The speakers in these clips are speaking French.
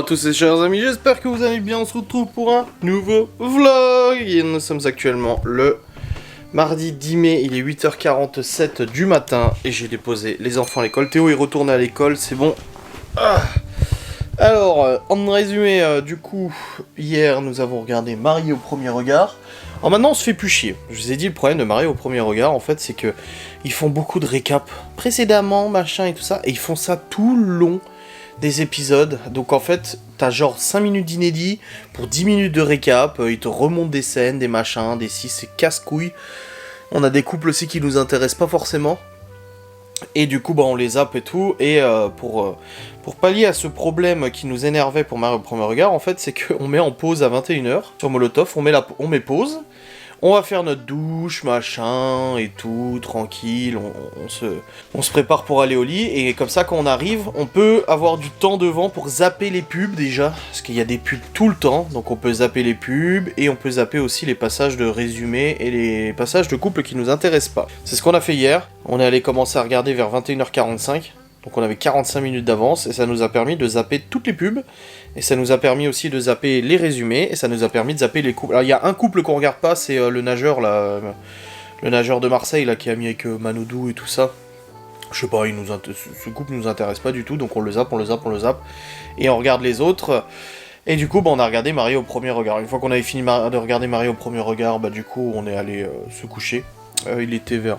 tous et chers amis, j'espère que vous allez bien, on se retrouve pour un nouveau vlog. Et nous sommes actuellement le mardi 10 mai, il est 8h47 du matin et j'ai déposé les enfants à l'école. Théo est retourné à l'école, c'est bon. Alors, en résumé, du coup, hier nous avons regardé Marié au premier regard. Alors maintenant on se fait plus chier. Je vous ai dit, le problème de Marié au premier regard, en fait, c'est que ils font beaucoup de récap précédemment, machin et tout ça, et ils font ça tout le long des épisodes. Donc en fait, t'as genre 5 minutes d'inédit pour 10 minutes de récap, ils te remontent des scènes, des machins, des si, c'est casse-couilles. On a des couples aussi qui nous intéressent pas forcément. Et du coup, bah, on les zappe et tout. Et pour pallier à ce problème qui nous énervait pour Marié au premier regard, en fait, c'est qu'on met en pause à 21h sur Molotov, on met pause. On va faire notre douche, machin, et tout, tranquille, on se prépare pour aller au lit, et comme ça, quand on arrive, on peut avoir du temps devant pour zapper les pubs, déjà, parce qu'il y a des pubs tout le temps, donc on peut zapper les pubs, et on peut zapper aussi les passages de résumé, et les passages de couple qui nous intéressent pas. C'est ce qu'on a fait hier, on est allé commencer à regarder vers 21h45, donc on avait 45 minutes d'avance, et ça nous a permis de zapper toutes les pubs, et ça nous a permis aussi de zapper les résumés, et ça nous a permis de zapper les couples. Alors il y a un couple qu'on regarde pas, c'est le nageur là, le nageur de Marseille là qui a mis avec Manodou et tout ça. Je sais pas, ce couple nous intéresse pas du tout, donc on le zappe, et on regarde les autres. Et du coup, bah, on a regardé Marié au premier regard. Une fois qu'on avait fini de regarder Marié au premier regard, bah du coup on est allé se coucher. Il était vers,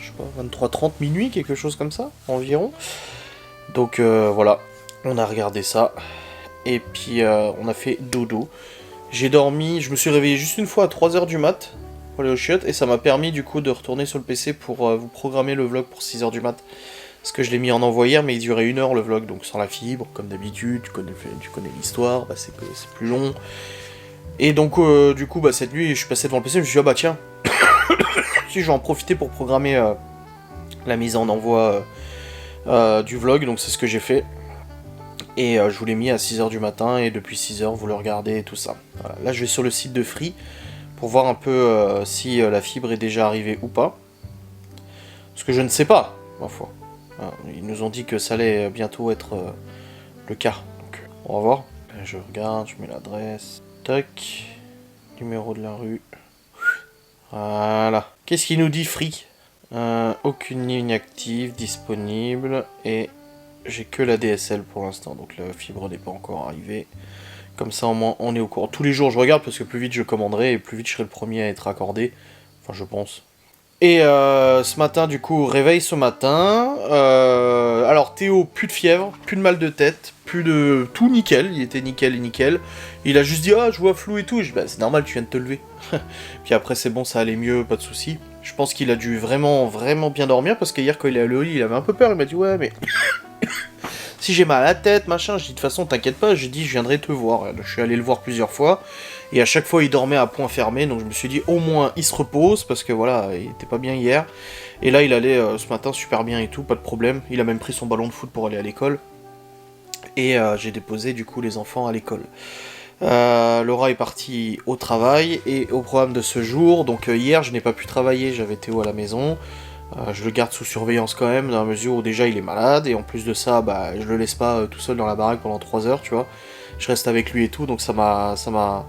je sais pas, 23h30, minuit, quelque chose comme ça, environ. Donc voilà, on a regardé ça. Et puis on a fait dodo. J'ai dormi, je me suis réveillé juste une fois à 3h du mat pour aller aux chiottes, et ça m'a permis du coup de retourner sur le PC pour vous programmer le vlog pour 6h du mat. Parce que je l'ai mis en envoi hier, mais il durait 1h le vlog, donc sans la fibre, comme d'habitude, tu connais l'histoire, bah c'est plus long. Et donc du coup bah cette nuit je suis passé devant le PC, je me suis dit ah bah tiens, si je vais en profiter pour programmer la mise en envoi du vlog, donc c'est ce que j'ai fait. Et je vous l'ai mis à 6h du matin, et depuis 6h vous le regardez et tout ça. Voilà. Là je vais sur le site de Free pour voir un peu si la fibre est déjà arrivée ou pas. Parce que je ne sais pas, ma foi. Voilà. Ils nous ont dit que ça allait bientôt être le cas. Donc on va voir. Je regarde, je mets l'adresse. Tac. Numéro de la rue. Voilà. Qu'est-ce qu'il nous dit Free ? Aucune ligne active disponible, et j'ai que la DSL pour l'instant, donc la fibre n'est pas encore arrivée. Comme ça au moins on est au courant. Tous les jours je regarde, parce que plus vite je commanderai et plus vite je serai le premier à être accordé. Enfin je pense. Et ce matin du coup, réveil ce matin. Alors Théo, plus de fièvre, plus de mal de tête, plus de... tout nickel, il était nickel et nickel. Il a juste dit ah je vois flou et tout. Je dis bah c'est normal, tu viens de te lever. Puis après c'est bon, ça allait mieux, pas de soucis. Je pense qu'il a dû vraiment bien dormir, parce que hier quand il est allé au lit il avait un peu peur, il m'a dit ouais mais... si j'ai mal à la tête, machin, je dis de toute façon t'inquiète pas, j'ai dit je viendrai te voir. Je suis allé le voir plusieurs fois, et à chaque fois il dormait à point fermé, donc je me suis dit au moins il se repose, parce que voilà, il était pas bien hier. Et là il allait ce matin super bien et tout, pas de problème, il a même pris son ballon de foot pour aller à l'école. Et j'ai déposé du coup les enfants à l'école. Laura est partie au travail, et au programme de ce jour, donc hier je n'ai pas pu travailler, j'avais Théo à la maison. Je le garde sous surveillance quand même, dans la mesure où déjà il est malade, et en plus de ça, bah, je le laisse pas tout seul dans la baraque pendant 3 heures, tu vois. Je reste avec lui et tout, donc ça m'a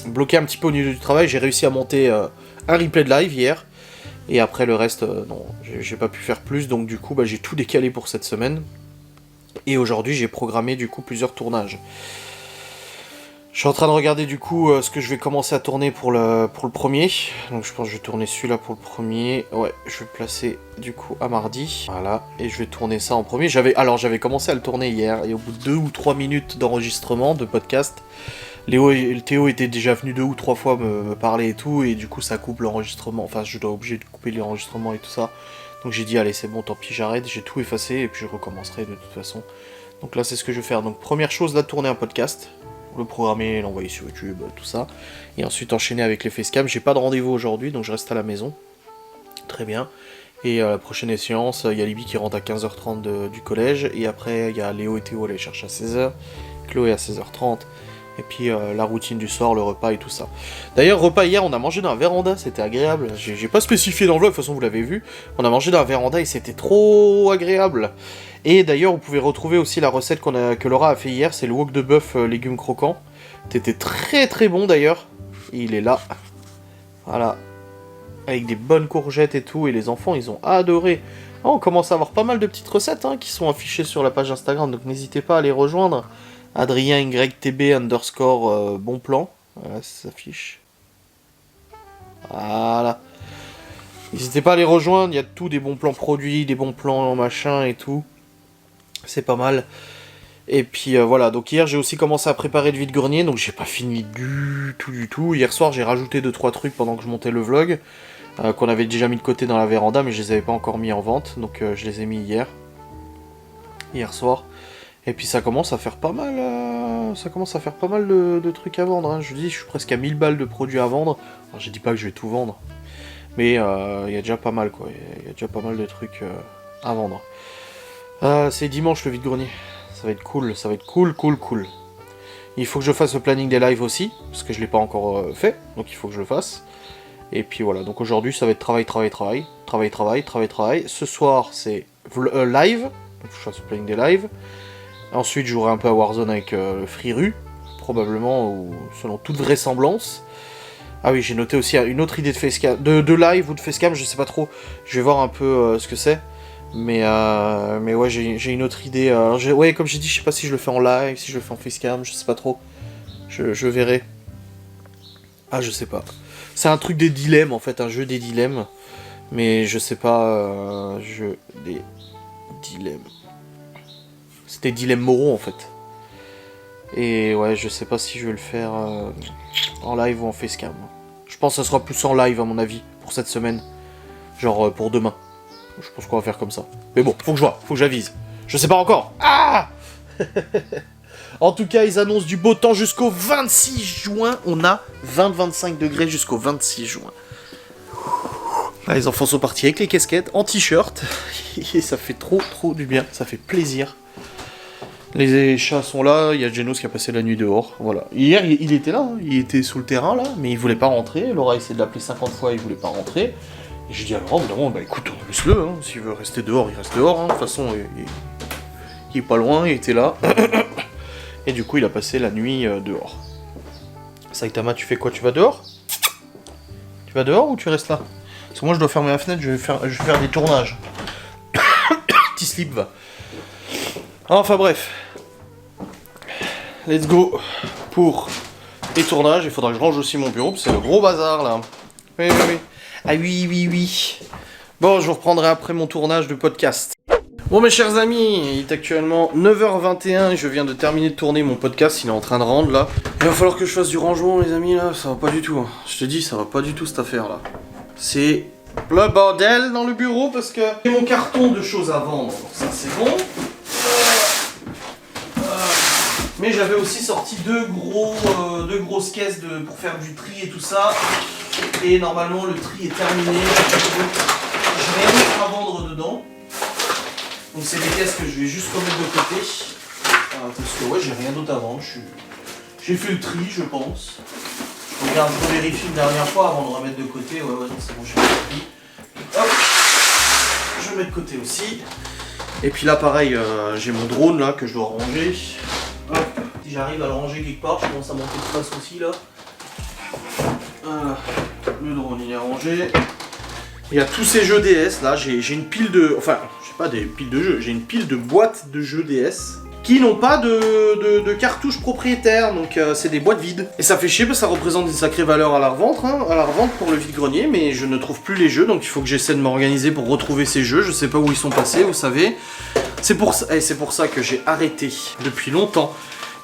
bloqué un petit peu au niveau du travail. J'ai réussi à monter un replay de live hier, et après le reste, non, j'ai pas pu faire plus, donc du coup, bah, j'ai tout décalé pour cette semaine. Et aujourd'hui, j'ai programmé du coup plusieurs tournages. Je suis en train de regarder du coup ce que je vais commencer à tourner pour le premier. Donc je pense que je vais tourner celui-là pour le premier. Ouais, je vais le placer du coup à mardi. Voilà, et je vais tourner ça en premier. J'avais commencé à le tourner hier, et au bout de 2 ou 3 minutes d'enregistrement, de podcast, Théo était déjà venu 2 ou 3 fois me parler et tout, et du coup ça coupe l'enregistrement. Enfin, je dois obligé de couper l'enregistrement et tout ça. Donc j'ai dit allez c'est bon, tant pis, j'arrête, j'ai tout effacé, et puis je recommencerai de toute façon. Donc là c'est ce que je vais faire. Donc première chose, là tourner un podcast. Le programmer, l'envoyer sur YouTube, tout ça. Et ensuite enchaîner avec les facecam. J'ai pas de rendez-vous aujourd'hui, donc je reste à la maison. Très bien. Et la prochaine échéance, il y a Libby qui rentre à 15h30 du collège. Et après, il y a Léo et Théo à aller chercher à 16h. Chloé à 16h30. Et puis la routine du soir, le repas et tout ça. D'ailleurs, repas hier, on a mangé dans un véranda, c'était agréable. J'ai pas spécifié dans le vlog, de toute façon vous l'avez vu. On a mangé dans un véranda et c'était trop agréable. Et d'ailleurs, vous pouvez retrouver aussi la recette que Laura a fait hier, c'est le wok de bœuf légumes croquants. C'était très très bon d'ailleurs. Il est là. Voilà. Avec des bonnes courgettes et tout, et les enfants, ils ont adoré. Oh, on commence à avoir pas mal de petites recettes qui sont affichées sur la page Instagram, donc n'hésitez pas à les rejoindre. Adrien YTB _ bon plan. Voilà, ça s'affiche. Voilà. N'hésitez pas à les rejoindre, il y a tout, des bons plans produits, des bons plans machin et tout. C'est pas mal. Et puis voilà, donc hier j'ai aussi commencé à préparer le vide-grenier, donc j'ai pas fini du tout. Hier soir j'ai rajouté 2-3 trucs pendant que je montais le vlog, qu'on avait déjà mis de côté dans la véranda, mais je les avais pas encore mis en vente, donc je les ai mis hier soir. Et puis ça commence à faire pas mal, de trucs à vendre, hein. Je vous dis, je suis presque à 1000 balles de produits à vendre. Alors je dis pas que je vais tout vendre, mais il y a déjà pas mal quoi, il y a déjà pas mal de trucs à vendre. C'est dimanche le vide-grenier. Ça va être cool, ça va être cool. Il faut que je fasse le planning des lives aussi, parce que je l'ai pas encore fait, donc il faut que je le fasse. Et puis voilà, donc aujourd'hui ça va être travail. Ce soir c'est live, donc je fasse le planning des lives. Ensuite je jouerai un peu à Warzone avec le Friru, probablement, ou selon toute vraisemblance. Ah oui, j'ai noté aussi une autre idée de facecam, de live ou de facecam, je sais pas trop. Je vais voir un peu ce que c'est. Mais ouais, j'ai une autre idée. Alors ouais, comme j'ai dit, je sais pas si je le fais en live, si je le fais en facecam, je sais pas trop. Je verrai. Ah, je sais pas. C'est un truc des dilemmes, en fait, un jeu des dilemmes. Mais je sais pas, jeu des dilemmes. C'était dilemmes moraux, en fait. Et ouais, je sais pas si je vais le faire en live ou en facecam. Je pense que ça sera plus en live, à mon avis, pour cette semaine. Genre pour demain. Je pense qu'on va faire comme ça. Mais bon, faut que je vois, faut que j'avise. Je sais pas encore. Ah En tout cas, ils annoncent du beau temps jusqu'au 26 juin. On a 20-25 degrés jusqu'au 26 juin. Là, les enfants sont partis avec les casquettes, en t-shirt. Et ça fait trop du bien. Ça fait plaisir. Les chats sont là. Il y a Genos qui a passé la nuit dehors. Voilà. Hier, il était là. Hein. Il était sous le terrain, là. Mais il voulait pas rentrer. Laura a essayé de l'appeler 50 fois. Il voulait pas rentrer. Et j'ai dit à Laurent, évidemment, bah écoute, laisse-le, hein. S'il veut rester dehors, il reste dehors, hein. De toute façon, il est pas loin, il était là. Et du coup, il a passé la nuit dehors. Saitama, tu fais quoi? Tu vas dehors? Tu vas dehors ou tu restes là? Parce que moi, je dois fermer la fenêtre, je vais faire des tournages. Petit slip, va. Enfin, bref. Let's go pour les tournages. Il faudra que je range aussi mon bureau, parce que c'est le gros bazar, là. Oui. Ah oui. Bon, je vous reprendrai après mon tournage de podcast. Bon mes chers amis, il est actuellement 9h21 et je viens de terminer de tourner mon podcast, il est en train de rendre là. Il va falloir que je fasse du rangement les amis là, ça va pas du tout. Hein. Je te dis, ça va pas du tout cette affaire là. C'est le bordel dans le bureau parce que j'ai mon carton de choses à vendre, donc ça c'est bon. Mais j'avais aussi sorti deux grosses caisses pour faire du tri et tout ça. Et normalement le tri est terminé. Je n'ai rien à vendre dedans. Donc c'est des caisses que je vais juste remettre de côté. Parce que ouais, j'ai rien d'autre à vendre. J'ai fait le tri, je pense. Je vérifie une dernière fois avant de remettre de côté. Ouais, non, c'est bon, j'ai fait le tri. Hop, je mets de côté aussi. Et puis là, pareil, j'ai mon drone là que je dois ranger. Hop, si j'arrive à le ranger quelque part, je commence à monter de place aussi là. Voilà, le drone il est rangé. Il y a tous ces jeux DS là, j'ai une pile de... Enfin, je sais pas des piles de jeux, j'ai une pile de boîtes de jeux DS qui n'ont pas de cartouches propriétaires, donc c'est des boîtes vides. Et ça fait chier parce que ça représente une sacrée valeur à la revente, pour le vide-grenier, mais je ne trouve plus les jeux, donc il faut que j'essaie de m'organiser pour retrouver ces jeux. Je sais pas où ils sont passés, vous savez. C'est pour ça que j'ai arrêté depuis longtemps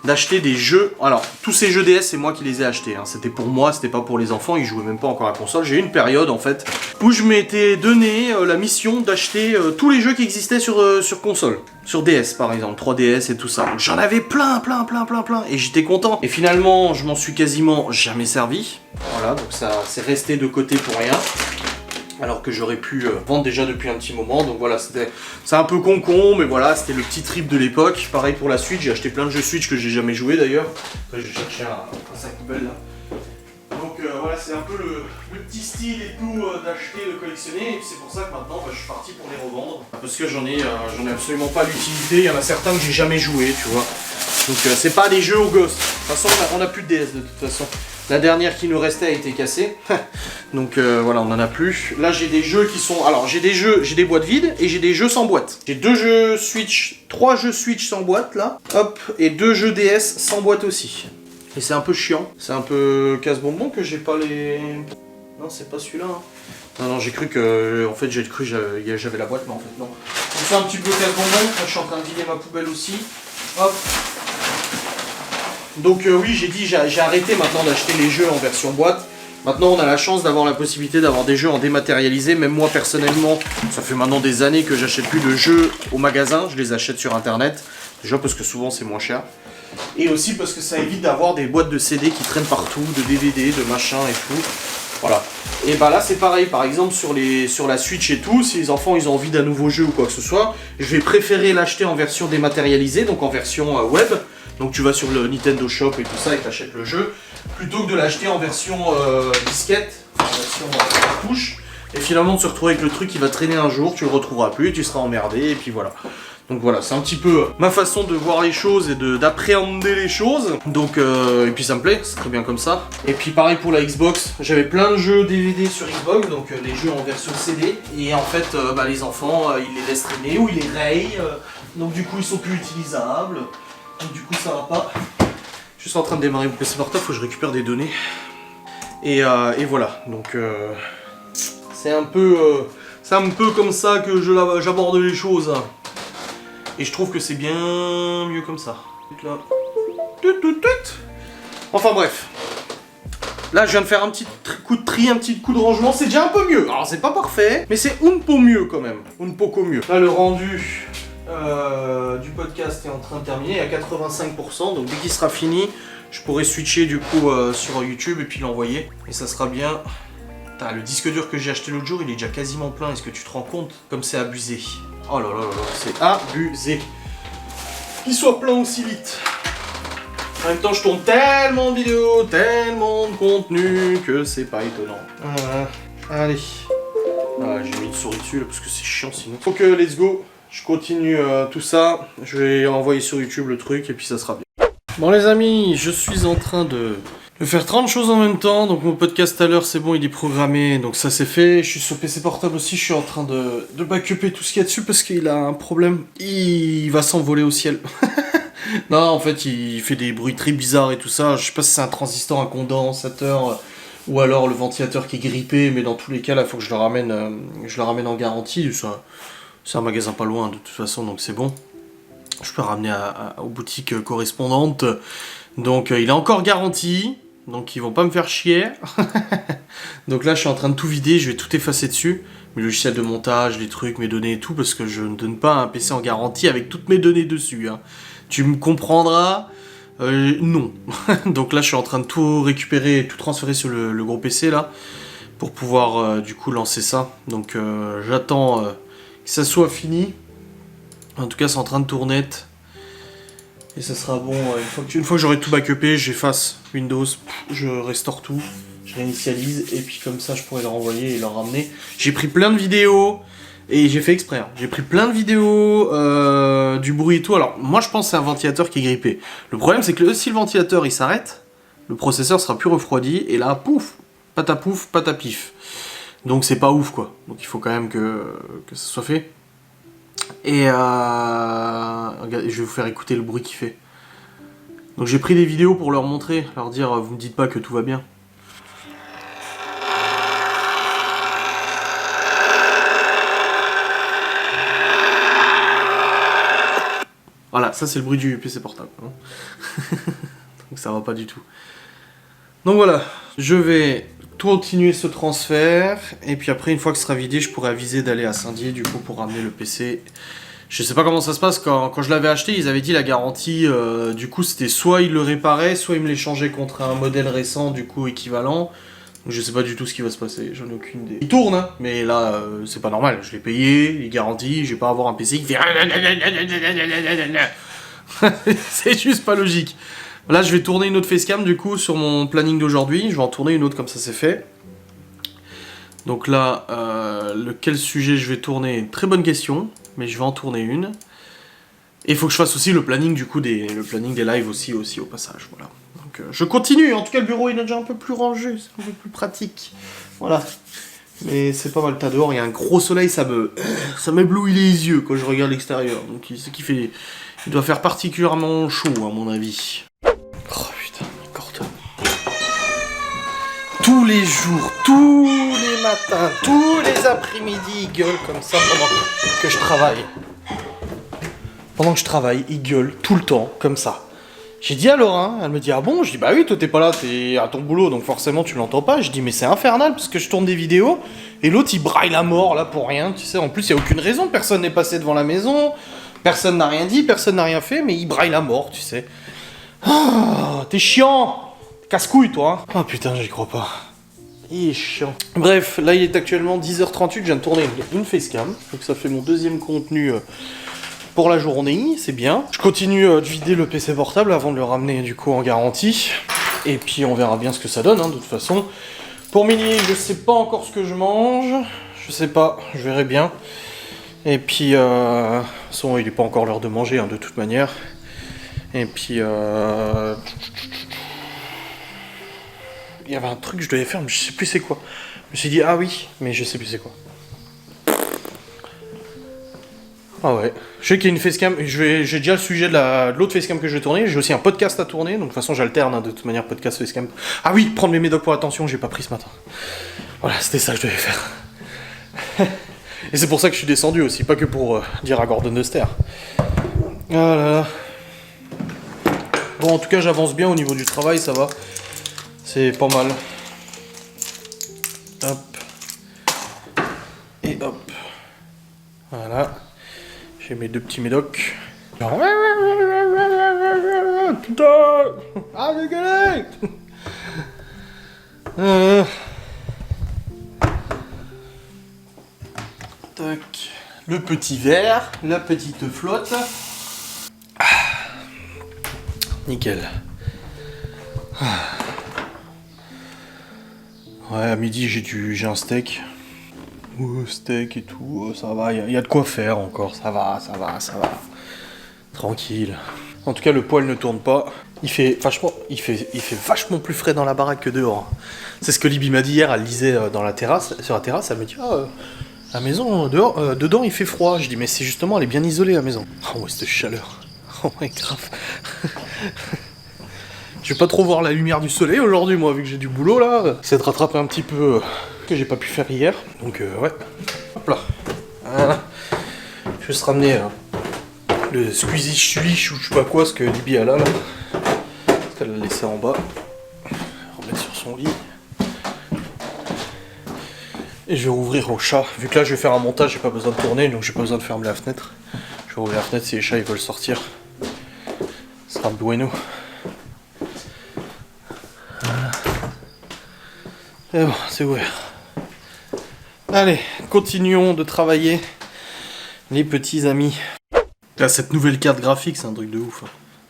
d'acheter des jeux. Alors, tous ces jeux DS, c'est moi qui les ai achetés. Hein. C'était pour moi, c'était pas pour les enfants, ils jouaient même pas encore à la console. J'ai eu une période, en fait, où je m'étais donné la mission d'acheter tous les jeux qui existaient sur console. Sur DS, par exemple, 3DS et tout ça. Donc, j'en avais plein. Et j'étais content. Et finalement, je m'en suis quasiment jamais servi. Voilà, donc ça c'est resté de côté pour rien. Alors que j'aurais pu vendre déjà depuis un petit moment, donc voilà, c'est un peu con, mais voilà, c'était le petit trip de l'époque. Pareil pour la Switch, j'ai acheté plein de jeux Switch que j'ai jamais joué d'ailleurs. Après, j'ai cherché un sac poubelle là. Donc voilà, c'est un peu le petit style et tout d'acheter, de collectionner, et c'est pour ça que maintenant je suis parti pour les revendre. Parce que j'en ai absolument pas l'utilité, il y en a certains que j'ai jamais joué, tu vois. Donc c'est pas des jeux au gosse. De toute façon on a plus de DS de toute façon. La dernière qui nous restait a été cassée. Donc voilà, on en a plus. Là j'ai des jeux qui sont... Alors j'ai des boîtes vides et j'ai des jeux sans boîte. J'ai 2 jeux Switch, 3 jeux Switch sans boîte là. Hop, et 2 jeux DS sans boîte aussi. Et c'est un peu chiant. C'est un peu casse-bonbon que j'ai pas les... Non, c'est pas celui-là. Hein. Non, j'ai cru que... En fait, j'avais la boîte, mais en fait, non. Donc c'est un petit peu casse-bonbon. Là, je suis en train de vider ma poubelle aussi. Hop. Donc oui, j'ai arrêté maintenant d'acheter les jeux en version boîte. Maintenant, on a la chance d'avoir la possibilité d'avoir des jeux en dématérialisé. Même moi, personnellement, ça fait maintenant des années que j'achète plus de jeux au magasin. Je les achète sur Internet. Déjà parce que souvent, c'est moins cher. Et aussi parce que ça évite d'avoir des boîtes de CD qui traînent partout, de DVD, de machin et tout. Voilà. Et bah là c'est pareil, par exemple sur la Switch et tout, si les enfants ils ont envie d'un nouveau jeu ou quoi que ce soit, je vais préférer l'acheter en version dématérialisée, donc en version web. Donc tu vas sur le Nintendo Shop et tout ça et t'achètes le jeu, plutôt que de l'acheter en version disquette, en version cartouche. Et finalement de se retrouver avec le truc qui va traîner un jour, tu le retrouveras plus, tu seras emmerdé et puis voilà. Donc voilà, c'est un petit peu ma façon de voir les choses et d'appréhender les choses. Donc, et puis ça me plaît, c'est très bien comme ça. Et puis pareil pour la Xbox, j'avais plein de jeux DVD sur Xbox, donc les jeux en version CD. Et en fait, les enfants, ils les laissent traîner ou ils les rayent. Donc du coup, ils sont plus utilisables. Donc du coup, ça va pas. Je suis en train de démarrer mon PC portable, faut que je récupère des données. Et voilà, donc c'est un peu comme ça que j'aborde les choses. Et je trouve que c'est bien mieux comme ça. Là. Enfin bref. Là je viens de faire un petit coup de tri, un petit coup de rangement, c'est déjà un peu mieux. Alors c'est pas parfait, mais c'est un peu mieux quand même. Un poco mieux. Là le rendu du podcast est en train de terminer à 85%, donc dès qu'il sera fini, je pourrai switcher du coup sur YouTube et puis l'envoyer. Et ça sera bien. Putain, le disque dur que j'ai acheté l'autre jour, il est déjà quasiment plein. Est-ce que tu te rends compte comme c'est abusé? Oh là là là là, c'est abusé. Qu'il soit plein aussi vite. En même temps, je tourne tellement de vidéos, tellement de contenu que c'est pas étonnant. Allez. Ah, j'ai mis une souris dessus là parce que c'est chiant sinon. Donc, let's go. Je continue tout ça. Je vais envoyer sur YouTube le truc et puis ça sera bien. Bon, les amis, je suis en train de faire 30 choses en même temps, donc mon podcast à l'heure c'est bon, il est programmé, donc ça c'est fait. Je suis sur PC portable aussi, je suis en train de backuper tout ce qu'il y a dessus parce qu'il a un problème, il va s'envoler au ciel. Non, en fait il fait des bruits très bizarres et tout ça, je sais pas si c'est un transistor, un condensateur ou alors le ventilateur qui est grippé, mais dans tous les cas là il faut que je le ramène en garantie. C'est un magasin pas loin de toute façon, donc c'est bon. Je peux ramener aux boutiques correspondantes. Donc il est encore garanti, donc ils vont pas me faire chier. Donc là je suis en train de tout vider, je vais tout effacer dessus. Mes logiciels de montage, les trucs, mes données et tout, parce que je ne donne pas un PC en garantie avec toutes mes données dessus. Hein. Tu me comprendras, non. Donc là je suis en train de tout récupérer, tout transférer sur le gros PC là, pour pouvoir du coup lancer ça. Donc j'attends que ça soit fini. En tout cas c'est en train de tourner. Et ça sera bon, une fois que j'aurai tout backupé, j'efface Windows, je restaure tout, je réinitialise, et puis comme ça je pourrai le renvoyer et le ramener. J'ai pris plein de vidéos, et j'ai fait exprès, hein. J'ai pris plein de vidéos, du bruit et tout. Alors moi je pense que c'est un ventilateur qui est grippé. Le problème c'est que si le ventilateur il s'arrête, le processeur sera plus refroidi, et là pouf, patapouf, patapif. Donc c'est pas ouf quoi, donc il faut quand même que ça soit fait. Et regardez, je vais vous faire écouter le bruit qu'il fait. Donc j'ai pris des vidéos pour leur montrer, leur dire vous me dites pas que tout va bien. Voilà, ça c'est le bruit du PC portable. Hein. Donc ça va pas du tout. Donc voilà, je vais continuer ce transfert, et puis après une fois que ce sera vidé, je pourrai aviser d'aller à Saint-Dié du coup pour ramener le PC. Je sais pas comment ça se passe, quand je l'avais acheté, ils avaient dit la garantie, du coup c'était soit ils le réparaient, soit ils me l'échangeaient contre un modèle récent du coup équivalent. Donc je sais pas du tout ce qui va se passer, j'en ai aucune idée. Il tourne, hein, mais là c'est pas normal, je l'ai payé, il est garanti, je vais pas avoir un PC qui fait... C'est juste pas logique. Là, je vais tourner une autre facecam du coup sur mon planning d'aujourd'hui. Je vais en tourner une autre comme ça c'est fait. Donc là, quel sujet je vais tourner? Très bonne question, mais je vais en tourner une. Et il faut que je fasse aussi le planning du coup des lives aussi au passage. Voilà. Donc je continue. En tout cas, le bureau il est déjà un peu plus rangé, c'est un peu plus pratique. Voilà. Mais c'est pas mal, t'as dehors, il y a un gros soleil, ça m'éblouit les yeux quand je regarde l'extérieur. Donc ce qui fait, il doit faire particulièrement chaud à mon avis. Oh putain, corde. Tous les jours, tous les matins, tous les après-midi, il gueule comme ça pendant que je travaille. Pendant que je travaille, il gueule tout le temps, comme ça. J'ai dit à Laura, elle me dit ah bon, je dis bah oui, toi t'es pas là, t'es à ton boulot, donc forcément tu l'entends pas. Je dis mais c'est infernal parce que je tourne des vidéos et l'autre il braille la mort là pour rien, tu sais. En plus il y a aucune raison, personne n'est passé devant la maison, personne n'a rien dit, personne n'a rien fait, mais il braille la mort, tu sais. Ah, t'es chiant, casse-couille toi. Hein. Oh putain, j'y crois pas. Il est chiant. Bref, là il est actuellement 10h38, je viens de tourner une facecam, donc ça fait mon deuxième contenu. Pour la journée, c'est bien. Je continue de vider le PC portable avant de le ramener du coup en garantie. Et puis on verra bien ce que ça donne, hein, de toute façon. Pour midi, je sais pas encore ce que je mange. Je sais pas, je verrai bien. Et puis, il est pas encore l'heure de manger, hein, de toute manière. Et puis, il y avait un truc que je devais faire, mais je sais plus c'est quoi. Je me suis dit, ah oui, mais je sais plus c'est quoi. Ah ouais, je sais qu'il y a une facecam, j'ai déjà le sujet de l'autre facecam que je vais tourner, j'ai aussi un podcast à tourner, donc de toute façon j'alterne hein, de toute manière podcast, facecam. Ah oui, prendre mes médocs pour l'attention, j'ai pas pris ce matin. Voilà, c'était ça que je devais faire. Et c'est pour ça que je suis descendu aussi, pas que pour dire à Gordon de se taire. Ah là là. Bon, en tout cas j'avance bien au niveau du travail, ça va. C'est pas mal. Hop. Et hop. Voilà. J'ai mes deux petits médocs. Putain! Ah, dégueulé! Tac. Le petit verre, la petite flotte. Ah. Nickel. Ah. Ouais, à midi j'ai un steak. Steak et tout, ça va, il y a de quoi faire encore, ça va. Tranquille. En tout cas, le poêle ne tourne pas. Il fait vachement plus frais dans la baraque que dehors. C'est ce que Libby m'a dit hier, elle lisait sur la terrasse, elle me dit la maison, dedans il fait froid. Je dis mais c'est justement, elle est bien isolée la maison. Oh ouais, cette chaleur. Oh ouais, grave. Je vais pas trop voir la lumière du soleil aujourd'hui, moi, vu que j'ai du boulot là. C'est de rattraper un petit peu que j'ai pas pu faire hier. Donc ouais. Hop là. Voilà. Je vais juste ramener le squeezie swish ou je sais pas quoi, ce que Libby a là. Parce qu'elle l'a laissé en bas. Remettre sur son lit. Et je vais ouvrir au chat. Vu que là je vais faire un montage, j'ai pas besoin de tourner, donc j'ai pas besoin de fermer la fenêtre. Je vais ouvrir la fenêtre si les chats ils veulent sortir. Ce sera bueno. Voilà. Et bon, c'est ouvert. Allez, continuons de travailler, les petits amis. Là, cette nouvelle carte graphique, c'est un truc de ouf.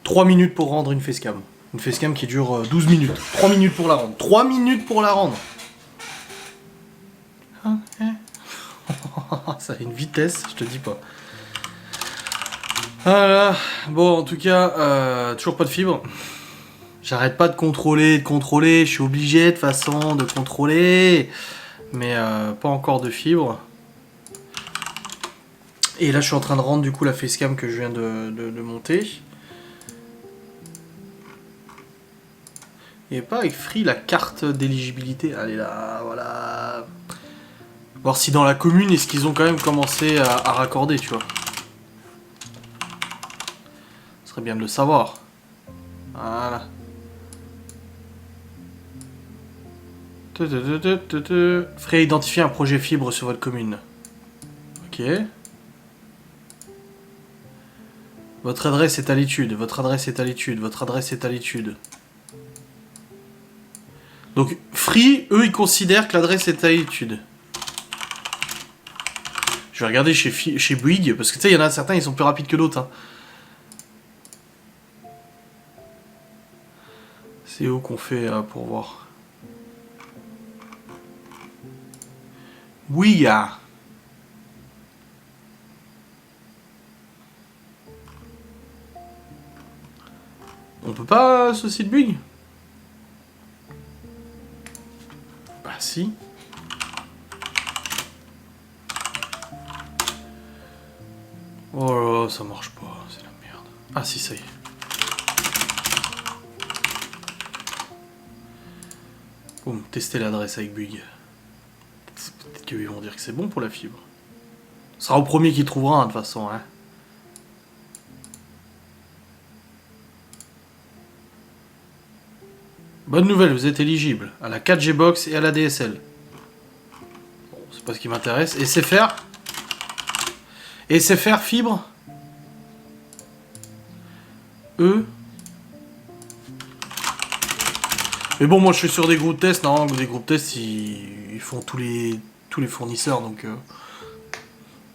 3 minutes pour rendre une facecam. Une facecam qui dure 12 minutes. 3 minutes pour la rendre. 3 minutes pour la rendre. Ça a une vitesse, je te dis pas. Voilà. Bon, en tout cas, toujours pas de fibre. J'arrête pas de contrôler, je suis obligé de toute façon de contrôler. Mais pas encore de fibre. Et là je suis en train de rendre du coup la facecam que je viens de monter. Il n'y a pas avec Free la carte d'éligibilité. Allez là, voilà. Voir si dans la commune est-ce qu'ils ont quand même commencé à raccorder, tu vois. Ce serait bien de le savoir. Voilà. Free identifier un projet fibre sur votre commune. Ok. Votre adresse est à l'étude, votre adresse est à l'étude, votre adresse est à l'étude. Donc Free, eux, ils considèrent que l'adresse est à l'étude. Je vais regarder chez Bouygues, parce que tu sais, il y en a certains, ils sont plus rapides que d'autres. Hein. C'est où qu'on fait pour voir? Oui, on peut pas ce site bug? Bah si. Oh là là, ça marche pas, c'est la merde. Ah si, ça y est. Boum, tester l'adresse avec bug. Peut-être qu'ils vont dire que c'est bon pour la fibre. Ce sera au premier qui trouvera, hein, de toute façon, hein. Bonne nouvelle, vous êtes éligible à la 4G Box et à la DSL. Bon, c'est pas ce qui m'intéresse. Et c'est faire... Et c'est faire fibre Mais bon, moi je suis sur des groupes tests. Non, des groupes tests, ils font tous les fournisseurs, donc...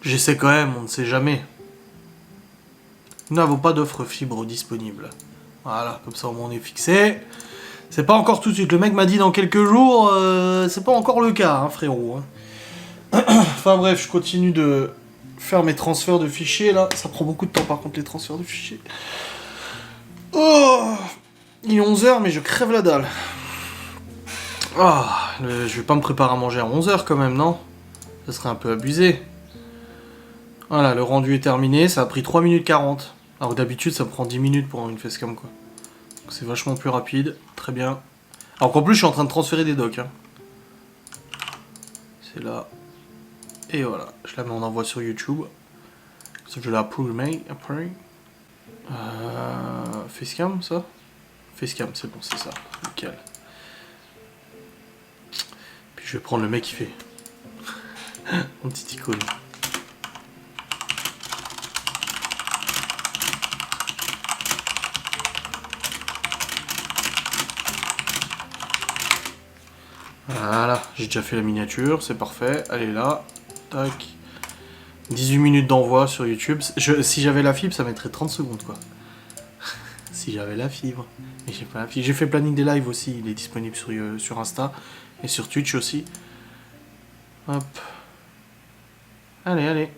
j'essaie quand même, on ne sait jamais. Nous n'avons pas d'offre fibre disponible. Voilà, comme ça au moins on est fixé. C'est pas encore tout de suite. Le mec m'a dit dans quelques jours, c'est pas encore le cas, hein, frérot. Hein. Enfin bref, je continue de faire mes transferts de fichiers là. Ça prend beaucoup de temps par contre les transferts de fichiers. Oh, il est 11h mais je crève la dalle. Ah, je vais pas me préparer à manger à 11h quand même, non? Ça serait un peu abusé. Voilà, le rendu est terminé, ça a pris 3 minutes 40. Alors d'habitude ça me prend 10 minutes pour une facecam quoi. C'est vachement plus rapide, très bien. Alors qu'en plus je suis en train de transférer des docs. Hein. C'est là. Et voilà, je la mets en envoi sur YouTube. Ça je la approve après. Facecam ça? Facecam, c'est bon, c'est ça, nickel. Puis je vais prendre le mec qui fait mon petit icône. Voilà, j'ai déjà fait la miniature, c'est parfait. Elle est là. Tac. 18 minutes d'envoi sur YouTube. Si j'avais la fibre, ça mettrait 30 secondes, quoi. Si j'avais la fibre. Mais j'ai pas la fibre. J'ai fait planning des lives aussi, il est disponible sur Insta. Et sur Twitch aussi. Hop. Allez, allez.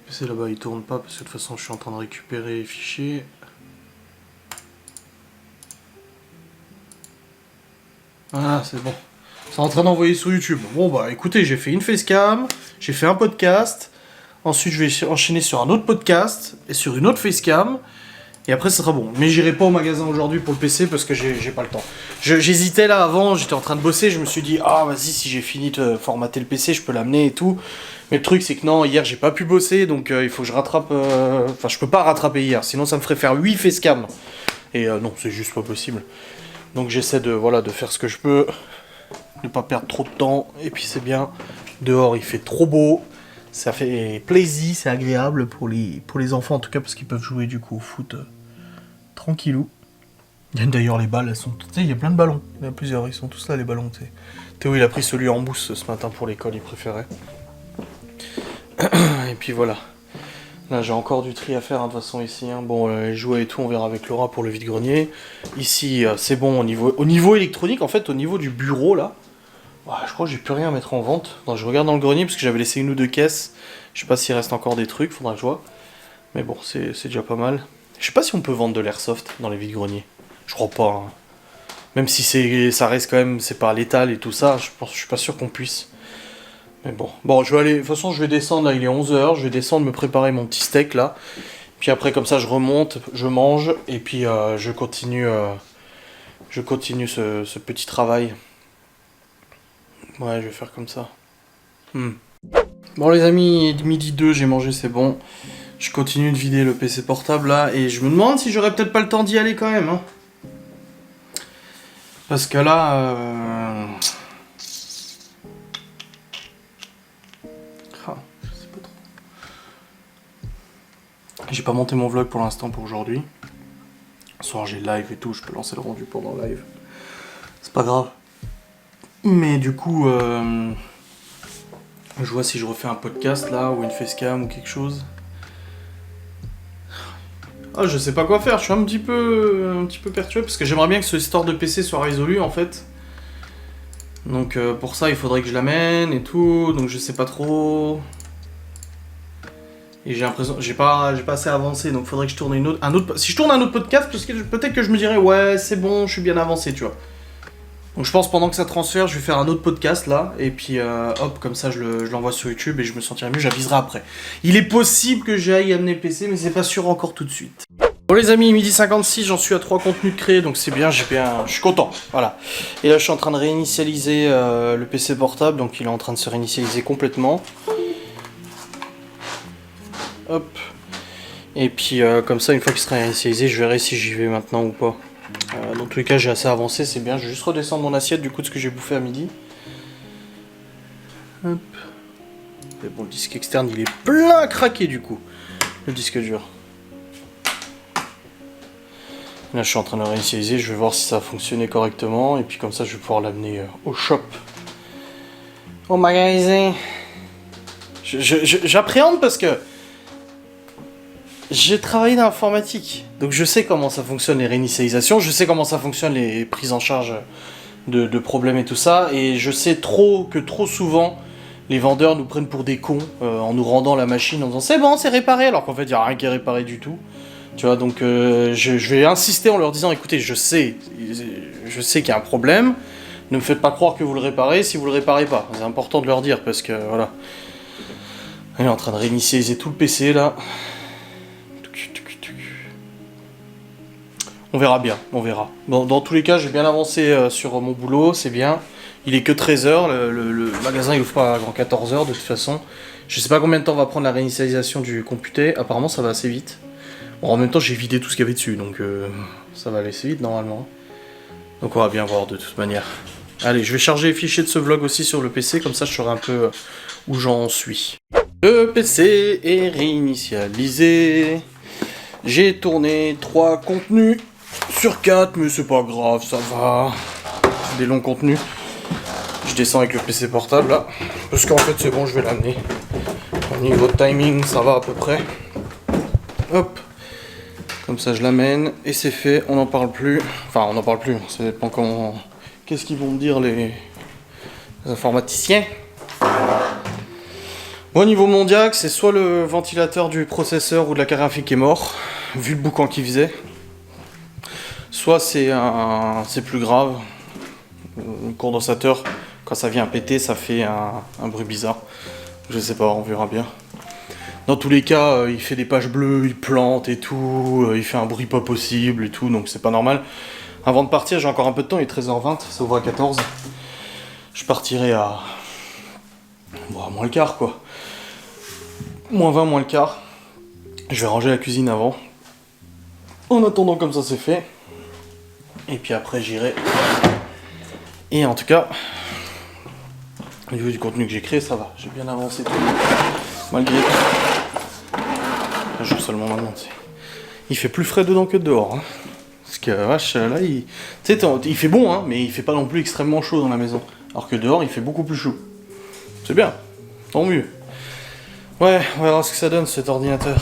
C'est là-bas, il tourne pas, parce que de toute façon, je suis en train de récupérer les fichiers. Voilà, c'est bon. C'est en train d'envoyer sur YouTube. Bon bah écoutez, j'ai fait une facecam, j'ai fait un podcast, ensuite je vais enchaîner sur un autre podcast, et sur une autre facecam, et après ça sera bon. Mais j'irai pas au magasin aujourd'hui pour le PC parce que j'ai pas le temps. J'hésitais là avant, j'étais en train de bosser, je me suis dit, ah vas-y, si j'ai fini de formater le PC, je peux l'amener et tout. Mais le truc c'est que non, hier j'ai pas pu bosser, donc il faut que je rattrape... Enfin je peux pas rattraper hier, sinon ça me ferait faire 8 facecams. Et non, c'est juste pas possible. Donc j'essaie de, voilà, de faire ce que je peux, ne pas perdre trop de temps, et puis c'est bien. Dehors il fait trop beau, ça fait plaisir, c'est agréable pour les enfants en tout cas, parce qu'ils peuvent jouer du coup au foot tranquillou. D'ailleurs les balles, elles sont toutes, il y a plein de ballons, il y en a plusieurs, ils sont tous là les ballons, tu sais. Théo il a pris celui en mousse ce matin pour l'école, il préférait. Et puis voilà. Là j'ai encore du tri à faire hein, de toute façon ici. Hein. Bon les jouets et tout on verra avec Laura pour le vide-grenier. Ici c'est bon au niveau électronique en fait, au niveau du bureau là. Bah, je crois que j'ai plus rien à mettre en vente. Non, je regarde dans le grenier parce que j'avais laissé une ou deux caisses. Je sais pas s'il reste encore des trucs, faudra que je vois. Mais bon c'est déjà pas mal. Je sais pas si on peut vendre de l'airsoft dans les vide-greniers. Je crois pas. Hein. Même si ça reste quand même, c'est pas létal et tout ça, je suis pas sûr qu'on puisse. Mais bon, je vais aller, de toute façon je vais descendre, là il est 11h, je vais descendre me préparer mon petit steak là. Puis après comme ça je remonte, je mange, et puis je continue ce petit travail. Ouais, je vais faire comme ça. Bon les amis, midi 2, j'ai mangé, c'est bon. Je continue de vider le PC portable là, et je me demande si j'aurais peut-être pas le temps d'y aller quand même. Hein. Parce que là... J'ai pas monté mon vlog pour l'instant pour aujourd'hui. Ce soir j'ai live et tout, je peux lancer le rendu pendant le live. C'est pas grave. Mais du coup, je vois si je refais un podcast là, ou une facecam ou quelque chose. Ah, je sais pas quoi faire, je suis un petit peu perturbé parce que j'aimerais bien que ce store de PC soit résolu en fait. Donc pour ça il faudrait que je l'amène et tout, donc je sais pas trop. Et j'ai l'impression, j'ai pas assez avancé, donc faudrait que je tourne si je tourne un autre podcast, peut-être que je me dirais ouais c'est bon, je suis bien avancé, tu vois. Donc je pense pendant que ça transfère, je vais faire un autre podcast là, et puis hop, comme ça je l'envoie sur YouTube et je me sentirai mieux, j'aviserai après. Il est possible que j'aille amener le PC, mais c'est pas sûr encore tout de suite. Bon les amis, midi 56, j'en suis à 3 contenus créés, donc c'est bien, je suis content, voilà. Et là je suis en train de réinitialiser le PC portable, donc il est en train de se réinitialiser complètement. Hop. Et puis comme ça, une fois qu'il sera réinitialisé, je verrai si j'y vais maintenant ou pas. Dans tous les cas, j'ai assez avancé, c'est bien. Je vais juste redescendre mon assiette du coup de ce que j'ai bouffé à midi. Hop. Et bon, le disque externe, il est plein craqué du coup. Le disque dur. Là, je suis en train de le réinitialiser. Je vais voir si ça a fonctionné correctement. Et puis comme ça, je vais pouvoir l'amener au shop. Au magasin. J'appréhende parce que j'ai travaillé dans l'informatique, donc je sais comment ça fonctionne les réinitialisations, je sais comment ça fonctionne les prises en charge de problèmes et tout ça, et je sais que trop souvent, les vendeurs nous prennent pour des cons en nous rendant la machine en disant c'est bon, c'est réparé, alors qu'en fait il n'y a rien qui est réparé du tout. Tu vois, donc je vais insister en leur disant écoutez, je sais qu'il y a un problème, ne me faites pas croire que vous le réparez si vous le réparez pas. C'est important de leur dire parce que voilà. Elle est en train de réinitialiser tout le PC là. On verra bien, on verra. Dans tous les cas, j'ai bien avancé sur mon boulot, c'est bien. Il est que 13h, le magasin il ouvre pas avant 14h de toute façon. Je sais pas combien de temps va prendre la réinitialisation du computer, apparemment ça va assez vite. Bon, en même temps, j'ai vidé tout ce qu'il y avait dessus, donc ça va aller assez vite normalement. Donc on va bien voir de toute manière. Allez, je vais charger les fichiers de ce vlog aussi sur le PC, comme ça je saurai un peu où j'en suis. Le PC est réinitialisé. J'ai tourné 3 contenus sur 4, mais c'est pas grave, ça va. C'est des longs contenus. Je descends avec le PC portable là, parce qu'en fait c'est bon, je vais l'amener. Au niveau de timing, ça va à peu près. Hop. Comme ça je l'amène, et c'est fait, on n'en parle plus. Enfin, on n'en parle plus, ça dépend comment... Qu'est-ce qu'ils vont me dire les informaticiens. Bon, au niveau mondial, c'est soit le ventilateur du processeur ou de la carte graphique qui est mort, vu le boucan qu'il faisait. Soit c'est plus grave. Le condensateur, quand ça vient péter, ça fait un bruit bizarre. Je sais pas, on verra bien. Dans tous les cas, il fait des pages bleues, il plante et tout, il fait un bruit pas possible et tout, donc c'est pas normal. Avant de partir, j'ai encore un peu de temps, il est 13h20, ça ouvre à 14. Je partirai à... Bon, à moins le quart quoi. Moins 20, moins le quart. Je vais ranger la cuisine avant. En attendant, comme ça c'est fait. Et puis après j'irai. Et en tout cas, au niveau du contenu que j'ai créé, ça va. J'ai bien avancé tout. Malgré tout. Je joue seulement maintenant, tu sais. Il fait plus frais dedans que dehors. Hein. Parce que vache, là, tu sais, il fait bon, hein, mais il fait pas non plus extrêmement chaud dans la maison. Alors que dehors, il fait beaucoup plus chaud. C'est bien. Tant mieux. Ouais, on verra ce que ça donne cet ordinateur.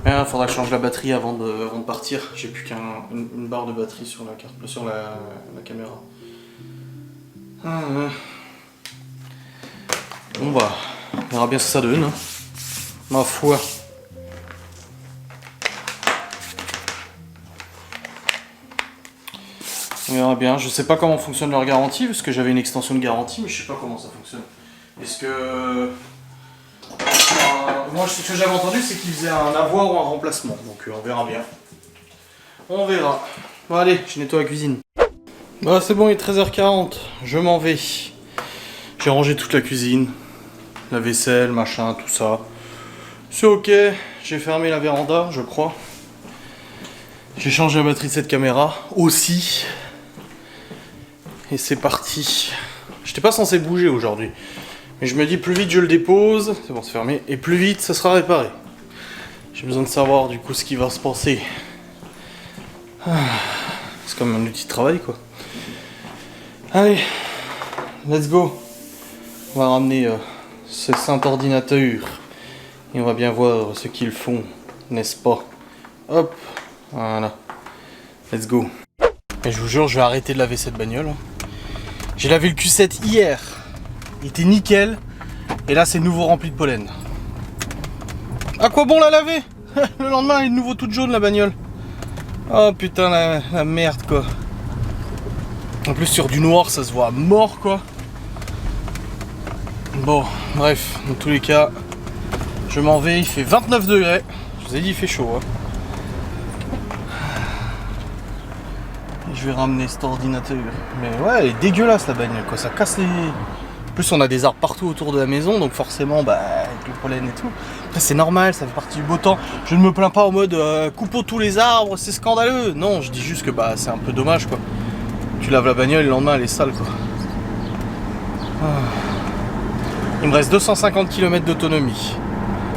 Il faudra que je change la batterie avant de partir. J'ai plus qu'une barre de batterie sur la carte, sur la caméra. Bon bah, on verra bien ce que ça donne. Hein. Ma foi. On verra bien. Je sais pas comment fonctionne leur garantie, parce que j'avais une extension de garantie, mais je sais pas comment ça fonctionne. Est-ce que... moi, ce que j'avais entendu, c'est qu'ils faisaient un avoir ou un remplacement. Donc, on verra bien. On verra. Bon, allez, je nettoie la cuisine. Bah, c'est bon, il est 13h40. Je m'en vais. J'ai rangé toute la cuisine. La vaisselle, machin, tout ça. C'est ok. J'ai fermé la véranda, je crois. J'ai changé la batterie de cette caméra aussi. Et c'est parti. J'étais pas censé bouger aujourd'hui. Mais je me dis, plus vite je le dépose, c'est bon, c'est fermé, et plus vite ça sera réparé. J'ai besoin de savoir du coup ce qui va se passer. C'est comme un outil de travail quoi. Allez, let's go. On va ramener ce saint ordinateur et on va bien voir ce qu'ils font, n'est-ce pas? Hop, voilà. Let's go. Et je vous jure, je vais arrêter de laver cette bagnole. J'ai lavé le Q7 hier. Il était nickel. Et là, c'est nouveau rempli de pollen. À quoi bon la laver? Le lendemain, elle est de nouveau toute jaune, la bagnole. Oh putain, la merde, quoi. En plus, sur du noir, ça se voit mort, quoi. Bon, bref, dans tous les cas, je m'en vais. Il fait 29 degrés. Je vous ai dit, il fait chaud. Hein. Je vais ramener cet ordinateur. Mais ouais, elle est dégueulasse, la bagnole, quoi. Ça casse les... En plus, on a des arbres partout autour de la maison, donc forcément, bah, avec le pollen et tout. Après, c'est normal, ça fait partie du beau temps. Je ne me plains pas en mode coupons tous les arbres, c'est scandaleux. Non, je dis juste que bah, c'est un peu dommage, quoi. Tu laves la bagnole et le lendemain, elle est sale, quoi. Il me reste 250 km d'autonomie.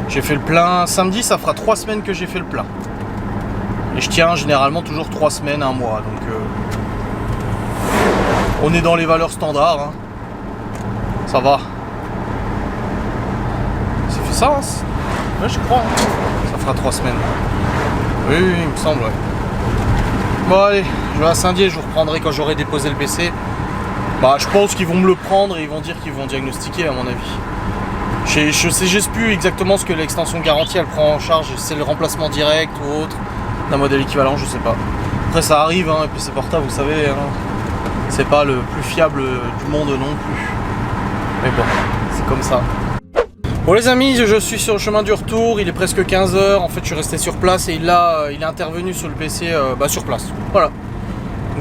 J'ai fait le plein. Samedi, ça fera 3 semaines que j'ai fait le plein. Et je tiens généralement toujours 3 semaines, 1 mois. Donc, on est dans les valeurs standards. Hein. Ça va. Ça fait ça, hein. Ouais, je crois. Hein. Ça fera 3 semaines. Oui, il me semble, ouais. Bon, allez, je vais à Saint-Dié, je vous reprendrai quand j'aurai déposé le PC. Bah, je pense qu'ils vont me le prendre et ils vont dire qu'ils vont diagnostiquer, à mon avis. Je sais plus exactement ce que l'extension garantie elle prend en charge. C'est le remplacement direct ou autre d'un modèle équivalent, je sais pas. Après, ça arrive, hein, et puis c'est portable, vous savez. Hein. C'est pas le plus fiable du monde non plus. Mais bon, c'est comme ça. Bon les amis, je suis sur le chemin du retour, il est presque 15 h. En fait, je suis resté sur place et il est intervenu sur le PC sur place. Voilà.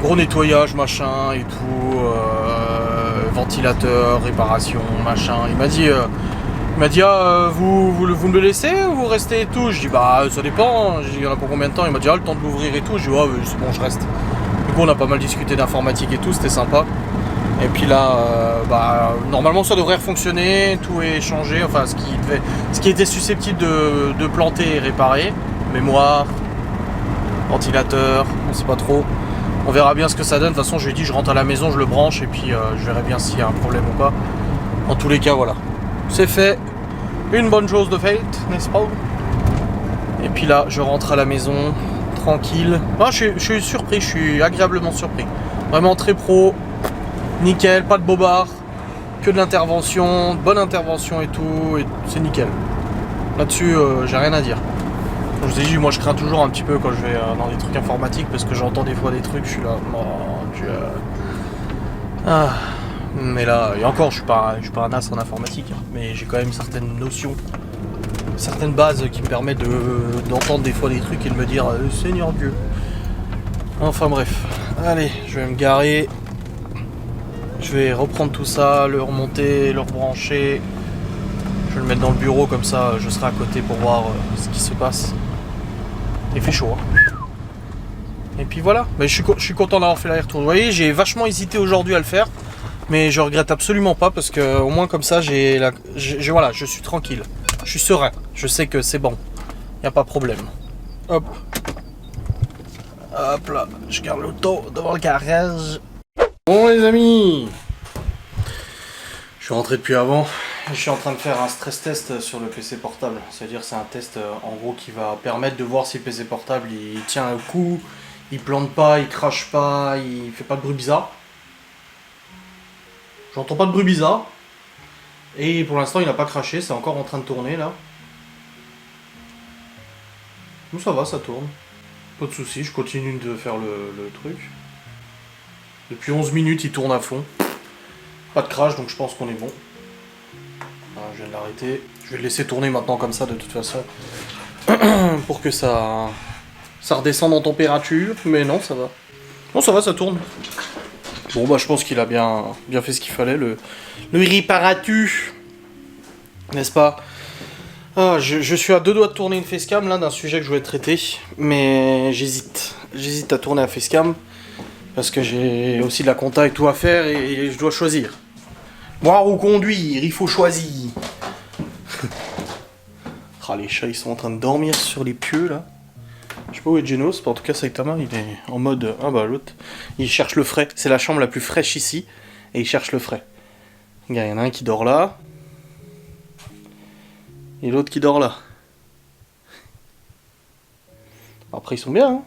Gros nettoyage, machin et tout. Ventilateur, réparation, machin. Il m'a dit, vous me le laissez ou vous restez et tout? Je dis, bah ça dépend. Il y en a pour combien de temps? Il m'a dit, le temps de l'ouvrir et tout. Je dis, ouais, c'est bon, je reste. Du coup, on a pas mal discuté d'informatique et tout, c'était sympa. Et puis là, normalement ça devrait fonctionner, tout est changé, enfin ce qui était susceptible de planter est réparé, mémoire, ventilateur, on sait pas trop. On verra bien ce que ça donne. De toute façon, je lui ai dit, je rentre à la maison, je le branche et puis je verrai bien s'il y a un problème ou pas. En tous les cas, voilà. C'est fait. Une bonne chose de faite, n'est-ce pas? Et puis là, je rentre à la maison, tranquille. Ah, je suis surpris, je suis agréablement surpris. Vraiment très pro. Nickel, pas de bobard, que de l'intervention, bonne intervention et tout, et c'est nickel. Là-dessus, j'ai rien à dire. Comme je vous ai dit, moi je crains toujours un petit peu quand je vais dans des trucs informatiques parce que j'entends des fois des trucs, je suis là, mon Dieu. Ah. Mais là, et encore, je suis pas un as en informatique, hein, mais j'ai quand même certaines notions, certaines bases qui me permettent d'entendre des fois des trucs et de me dire, Seigneur Dieu. Enfin bref, allez, je vais me garer. Je vais reprendre tout ça, le remonter, le rebrancher. Je vais le mettre dans le bureau comme ça, je serai à côté pour voir ce qui se passe. Il fait chaud. Hein. Et puis voilà, mais je suis content d'avoir fait l'aller-retour. Vous voyez, j'ai vachement hésité aujourd'hui à le faire, mais je regrette absolument pas parce que au moins comme ça, voilà, je suis tranquille, je suis serein. Je sais que c'est bon, y a pas de problème. Hop, hop là, je garde l'auto devant le garage. Bon les amis, je suis rentré depuis avant. Je suis en train de faire un stress test sur le PC portable. C'est-à-dire c'est un test en gros qui va permettre de voir si le PC portable il tient un coup, il plante pas, il crache pas, il fait pas de bruit bizarre. J'entends pas de bruit bizarre. Et pour l'instant il n'a pas craché, c'est encore en train de tourner là. Donc ça va, ça tourne. Pas de soucis, je continue de faire le truc. Depuis 11 minutes, il tourne à fond. Pas de crash, donc je pense qu'on est bon. Voilà, je viens de l'arrêter. Je vais le laisser tourner maintenant comme ça, de toute façon. Pour que ça redescende en température. Mais non, ça va. Non, ça va, ça tourne. Bon, bah, je pense qu'il a bien fait ce qu'il fallait. Le riparatu. N'est-ce pas? Ah, je suis à 2 doigts de tourner une facecam, là, d'un sujet que je voulais traiter. Mais j'hésite. J'hésite à tourner la facecam. Parce que j'ai aussi de la compta et tout à faire et je dois choisir. Boire ou conduire, il faut choisir. Ah, les chats ils sont en train de dormir sur les pieux là. Je sais pas où est Genos, en tout cas Saitama il est en mode... Ah bah l'autre, il cherche le frais. C'est la chambre la plus fraîche ici et il cherche le frais. Regarde, il y en a un qui dort là. Et l'autre qui dort là. Après, ils sont bien, hein.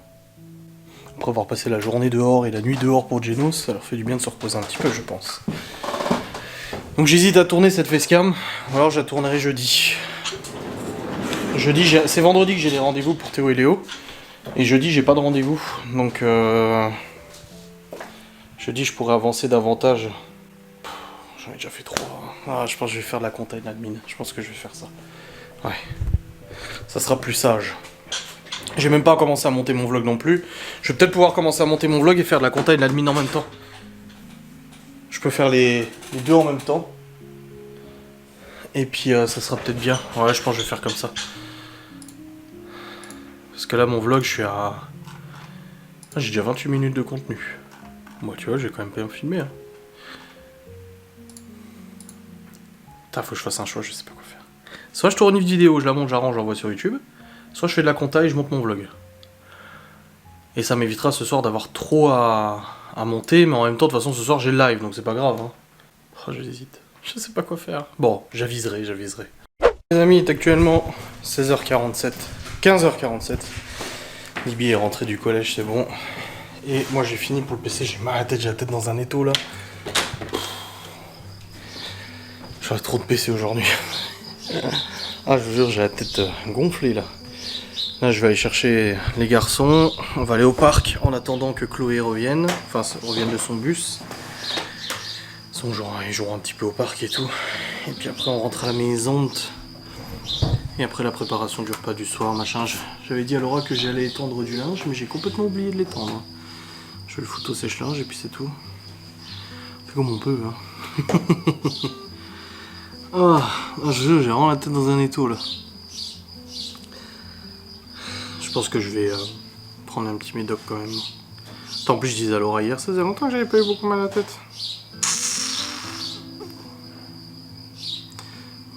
Après avoir passé la journée dehors et la nuit dehors pour Genos, ça leur fait du bien de se reposer un petit peu, je pense. Donc j'hésite à tourner cette facecam, ou alors je la tournerai jeudi. Jeudi, c'est vendredi que j'ai des rendez-vous pour Théo et Léo. Et jeudi, j'ai pas de rendez-vous. Donc jeudi, je pourrais avancer davantage. J'en ai déjà fait 3. Ah, je pense que je vais faire de la compta et de l'admin. Je pense que je vais faire ça. Ouais. Ça sera plus sage. J'ai même pas commencé à monter mon vlog non plus. Je vais peut-être pouvoir commencer à monter mon vlog et faire de la compta et de l'admin en même temps. Je peux faire les deux en même temps. Et puis ça sera peut-être bien. Ouais, je pense que je vais faire comme ça. Parce que là, mon vlog, je suis à... Ah, j'ai déjà 28 minutes de contenu. Moi, tu vois, j'ai quand même bien filmé. Hein. Putain, faut que je fasse un choix, je sais pas quoi faire. Soit je tourne une vidéo, je la monte, j'arrange, j'envoie sur YouTube. Soit je fais de la compta et je monte mon vlog. Et ça m'évitera ce soir d'avoir trop à monter, mais en même temps, de toute façon, ce soir, j'ai le live, donc c'est pas grave. Hein. Oh, j'hésite. Je sais pas quoi faire. Bon, j'aviserai. Les amis, il est actuellement 16h47. 15h47. Libby est rentré du collège, c'est bon. Et moi, j'ai fini pour le PC, j'ai mal à la tête, j'ai la tête dans un étau, là. J'aurais trop de PC aujourd'hui. Ah, je vous jure, j'ai la tête gonflée, là. Là, je vais aller chercher les garçons. On va aller au parc en attendant que Chloé revienne. Enfin, revienne de son bus. Ils joueront un petit peu au parc et tout. Et puis après, on rentre à la maison. Et après la préparation du repas du soir, machin. J'avais dit à Laura que j'allais étendre du linge, mais j'ai complètement oublié de l'étendre. Je vais le foutre au sèche-linge et puis c'est tout. On fait comme on peut, hein. Ah, j'ai vraiment la tête dans un étau, là. Je pense que je vais prendre un petit médoc quand même. En plus, je disais à Laura hier, ça faisait longtemps que j'avais pas eu beaucoup mal à la tête.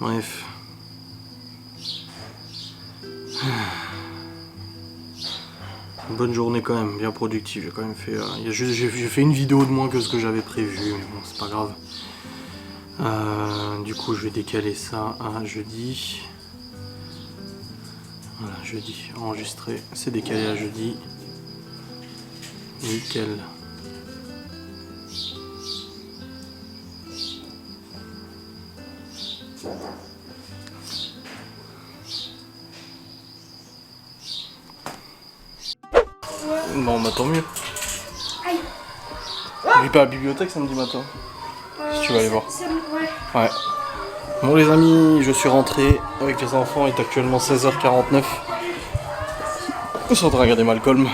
Bref. Une bonne journée quand même, bien productive. J'ai quand même fait. J'ai fait une vidéo de moins que ce que j'avais prévu, mais bon, c'est pas grave. Du coup, je vais décaler ça à jeudi. Voilà, jeudi, enregistré, c'est décalé à jeudi. Nickel. Bon, bah tant mieux. N'oublie pas la bibliothèque samedi matin. Si tu vas aller voir. Ouais. Bon les amis, je suis rentré avec les enfants, il est actuellement 16h49. Ils sont en train de regarder Malcolm.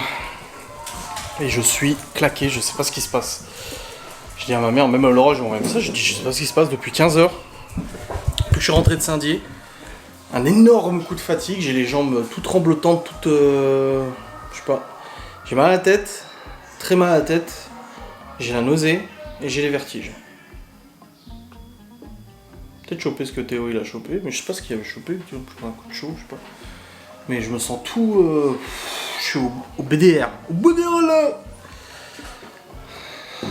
Et je suis claqué, je sais pas ce qui se passe. Je dis à ma mère, même à Laura, je lui envoie un message, je dis je sais pas ce qui se passe depuis 15h. Depuis que je suis rentré de Saint-Dié. Un énorme coup de fatigue, j'ai les jambes toutes tremblotantes, toutes... je sais pas. J'ai mal à la tête, très mal à la tête. J'ai la nausée et j'ai les vertiges. Peut-être choper ce que Théo il a chopé, mais je sais pas ce qu'il avait chopé, un coup de chaud, je sais pas. Mais je me sens tout... je suis au BDR. Au BDR là.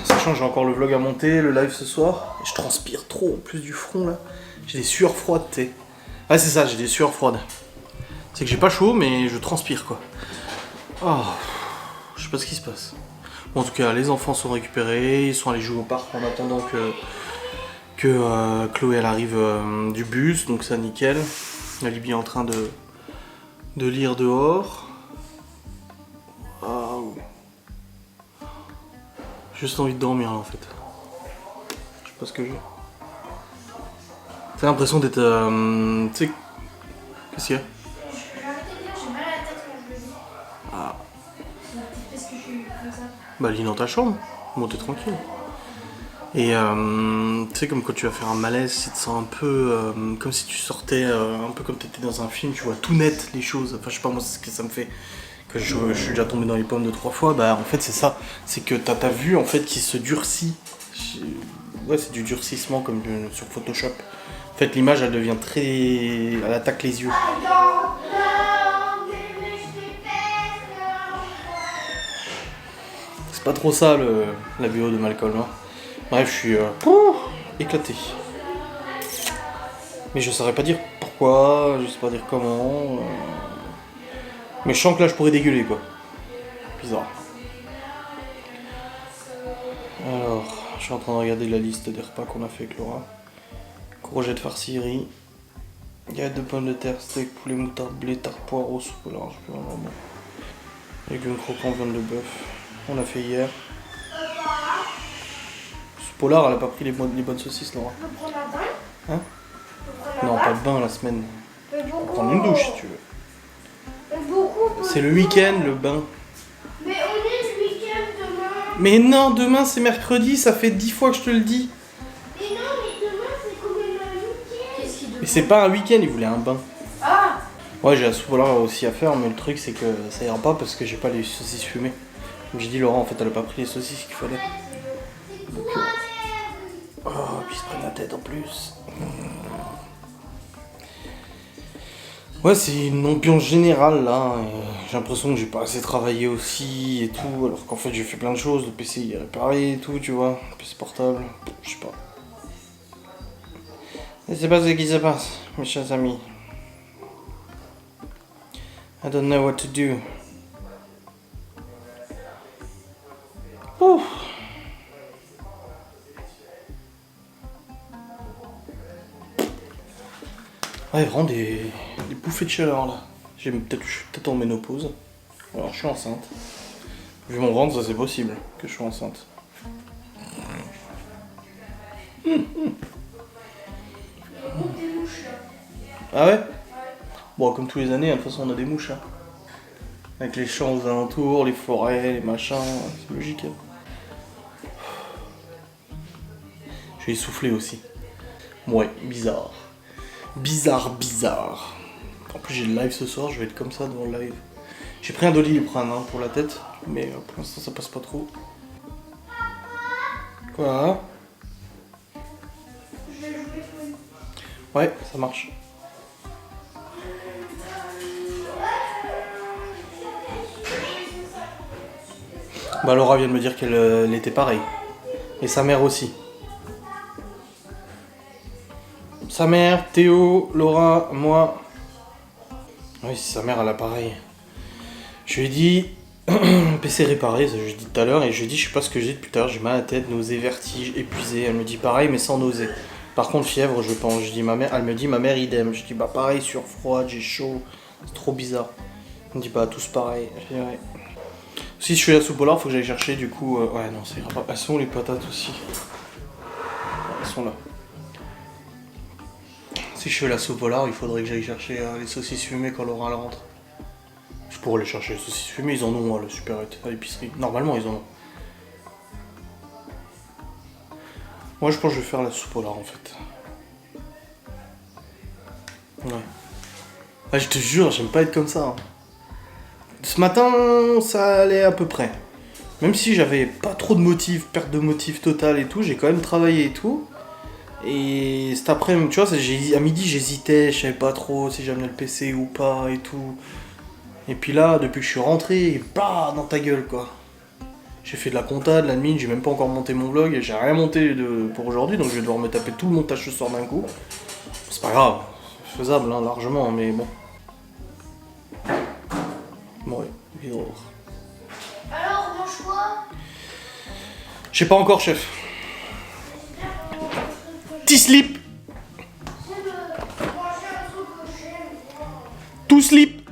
Sachant que j'ai encore le vlog à monter, le live ce soir. Et je transpire trop, en plus du front là. J'ai des sueurs froides, tu sais. Ah c'est ça, j'ai des sueurs froides. C'est que j'ai pas chaud, mais je transpire quoi. Oh, je sais pas ce qui se passe. Bon, en tout cas, les enfants sont récupérés, ils sont allés jouer au parc en attendant que Chloé elle arrive du bus, donc ça nickel. La Libye est en train de lire dehors. Waouh. Juste envie de dormir là en fait. Je sais pas ce que j'ai. T'as l'impression d'être... tu sais... Qu'est-ce qu'il y a? J'ai mal à la tête quand je le dis. Ah. Parce que je suis comme ça. Bah lis dans ta chambre, bon t'es tranquille. Et tu sais comme quand tu vas faire un malaise, tu te sens un peu comme si tu sortais, un peu comme t'étais dans un film, tu vois tout net les choses. Enfin je sais pas moi c'est ce que ça me fait. Que je suis déjà tombé dans les pommes 2-3 fois, bah en fait c'est ça. C'est que t'as ta vue en fait qui se durcit. Ouais c'est du durcissement comme sur Photoshop. En fait l'image elle devient très... elle attaque les yeux. C'est pas trop ça la vidéo de Malcolm. Hein. Bref, je suis éclaté. Mais je saurais pas dire pourquoi, je sais pas dire comment. Mais je sens que là je pourrais dégueuler quoi. Bizarre. Alors, je suis en train de regarder la liste des repas qu'on a fait avec Laura. Courgettes farcies, riz. Galette de pommes de terre, steak, poulet, moutarde, blé, tarte, poireaux, soupe au large, légumes croquants, viande de bœuf. On l'a fait hier. Soupe au lard, elle a pas pris les bonnes saucisses, Laura. On peut prendre un bain. Hein? On peut prendre un Non, bain. pas de bain la semaine. Mais On beaucoup. va prendre une douche si tu veux. Mais beaucoup. C'est le week-end, le bain. Mais on est le week-end demain. Mais non, demain c'est mercredi, ça fait 10 fois que je te le dis. Mais non, mais demain c'est quand même un week-end. Qu'est-ce qu'il Mais c'est pas un week-end, il voulait un bain. Ah. Ouais, j'ai la soupe au lard aussi à faire, mais le truc c'est que ça ira pas parce que j'ai pas les saucisses fumées. Comme j'ai dit, Laura, en fait, elle a pas pris les saucisses qu'il fallait. Donc, oh, puis ils se prennent la tête en plus. Ouais, c'est une ambiance générale là. Et j'ai l'impression que j'ai pas assez travaillé aussi et tout, alors qu'en fait j'ai fait plein de choses. Le PC il est réparé et tout, tu vois. Le PC portable, je sais pas. Je sais pas ce qui se passe, mes chers amis. I don't know what to do. Ouf. Ouais, vraiment des bouffées de chaleur là. Je suis peut-être en ménopause. Alors je suis enceinte. Vu mon ventre, ça c'est possible que je sois enceinte. Ah ouais? Bon, comme tous les années, de toute façon on a des mouches. Hein. Avec les champs aux alentours, les forêts, les machins, c'est logique. Hein. Je vais essouffler aussi. Ouais, bizarre. Bizarre. En plus j'ai le live ce soir, je vais être comme ça devant le live. J'ai pris un Doliprane hein, pour la tête, mais pour l'instant ça passe pas trop. Quoi? Je vais jouer Sonic. Ouais, ça marche. Bah Laura vient de me dire qu'elle était pareille. Et sa mère aussi. Sa mère, Théo, Laura, moi. Oui, c'est sa mère, elle a pareil. Je lui ai dit, PC réparé, ça je lui ai dit tout à l'heure, et je lui ai dit, je sais pas ce que j'ai depuis tout à l'heure, j'ai mal à la tête, nausée, vertige, épuisé. Elle me dit pareil, mais sans nausée. Par contre, fièvre, je pense. Je dis, elle me dit, ma mère, idem. Je dis, bah pareil, sur froid, j'ai chaud. C'est trop bizarre. Elle me dit, bah tous pareil. Je dis, ouais. Si je fais la soupe au lard, faut que j'aille chercher du coup. Ouais, non, ça ira pas. Elles sont où les patates aussi? Elles sont là. Si je fais la soupe au lard, il faudrait que j'aille chercher les saucisses fumées quand Laura elle rentre. Je pourrais aller chercher les saucisses fumées, ils en ont à la supérette, à l'épicerie. Normalement, ils en ont. Moi, je pense que je vais faire la soupe au lard en fait. Ouais. Ah, je te jure, j'aime pas être comme ça. Hein. Ce matin, ça allait à peu près. Même si j'avais pas trop de motifs, perte de motifs totale et tout, j'ai quand même travaillé et tout. Et cet après-midi, tu vois, à midi j'hésitais, je savais pas trop si j'amenais le PC ou pas et tout. Et puis là, depuis que je suis rentré, bah dans ta gueule quoi. J'ai fait de la compta, de l'admin, j'ai même pas encore monté mon vlog et j'ai rien monté pour aujourd'hui, donc je vais devoir me taper tout le montage ce soir d'un coup. C'est pas grave, faisable hein, largement, mais bon. Bon, ouais, bizarre. Alors, on mange quoi? Je sais pas encore, chef. T-slip. Tout slip.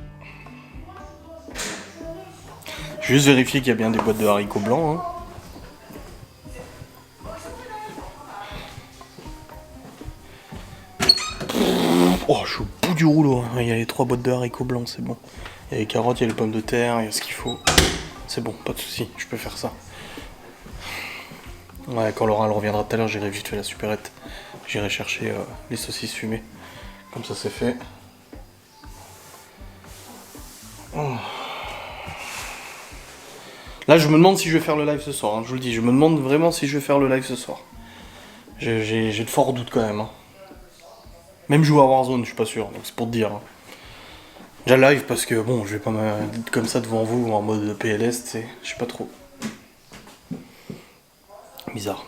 Je vais juste vérifier qu'il y a bien des boîtes de haricots blancs. Hein. Oh, je suis au bout du rouleau. Hein. Il y a les 3 boîtes de haricots blancs, c'est bon. Il y a les carottes, il y a les pommes de terre, il y a ce qu'il faut. C'est bon, pas de soucis, je peux faire ça. Ouais, quand Laura elle reviendra tout à l'heure, j'irai vite faire la supérette. J'irai chercher les saucisses fumées. Comme ça, c'est fait. Oh. Là, je me demande si je vais faire le live ce soir. Hein, je vous le dis, je me demande vraiment si je vais faire le live ce soir. J'ai de forts doutes quand même. Hein. Même jouer à Warzone, je suis pas sûr. Donc c'est pour te dire. Hein. Déjà live parce que bon, je vais pas me comme ça devant vous en mode PLS, tu sais. Je sais pas trop. Bizarre.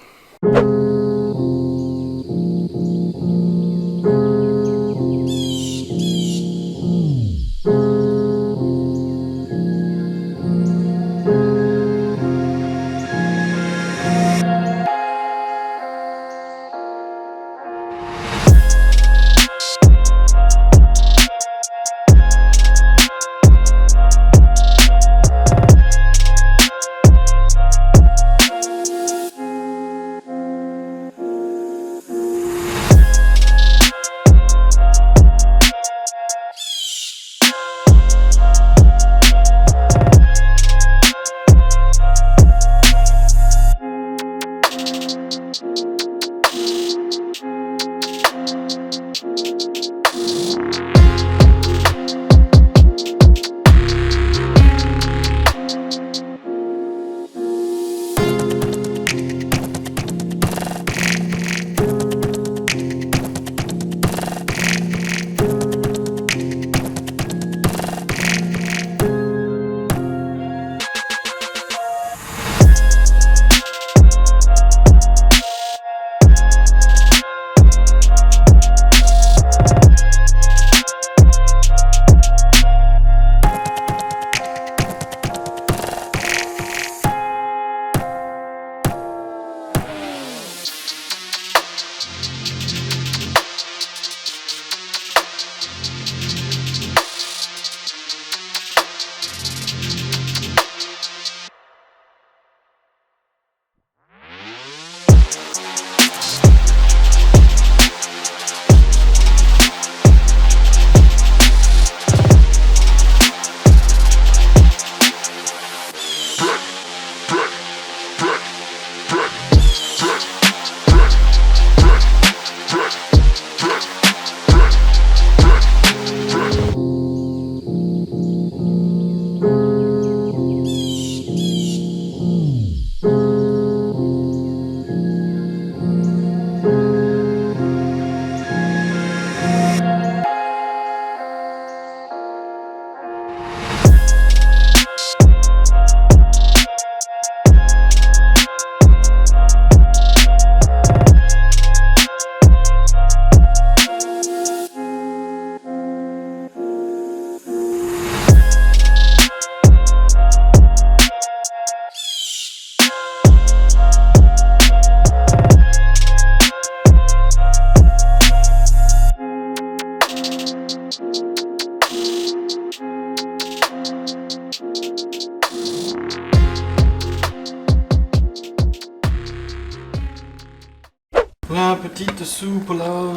La petite soupe là.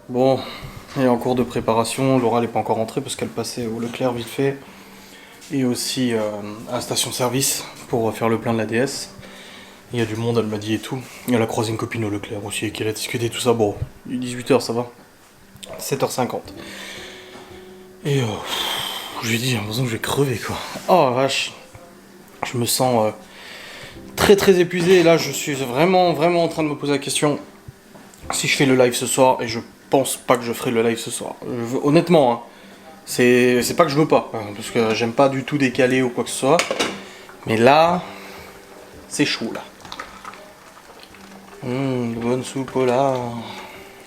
Bon, elle est en cours de préparation. Laura n'est pas encore rentrée parce qu'elle passait au Leclerc vite fait. Et aussi à la station-service pour faire le plein de la DS. Il y a du monde, elle m'a dit et tout. Elle a croisé une copine au Leclerc aussi et qu'elle a discuté tout ça. Bon, il est 18h, ça va. 7h50. Et je lui ai dit, j'ai l'impression que je vais crever quoi. Oh vache. Je me sens très épuisé. Et là, je suis vraiment en train de me poser la question si je fais le live ce soir. Et je pense pas que je ferai le live ce soir. Honnêtement, hein, c'est pas que je veux pas. Parce que j'aime pas du tout décaler ou quoi que ce soit. Mais là, c'est chaud là. Bonne soupe là.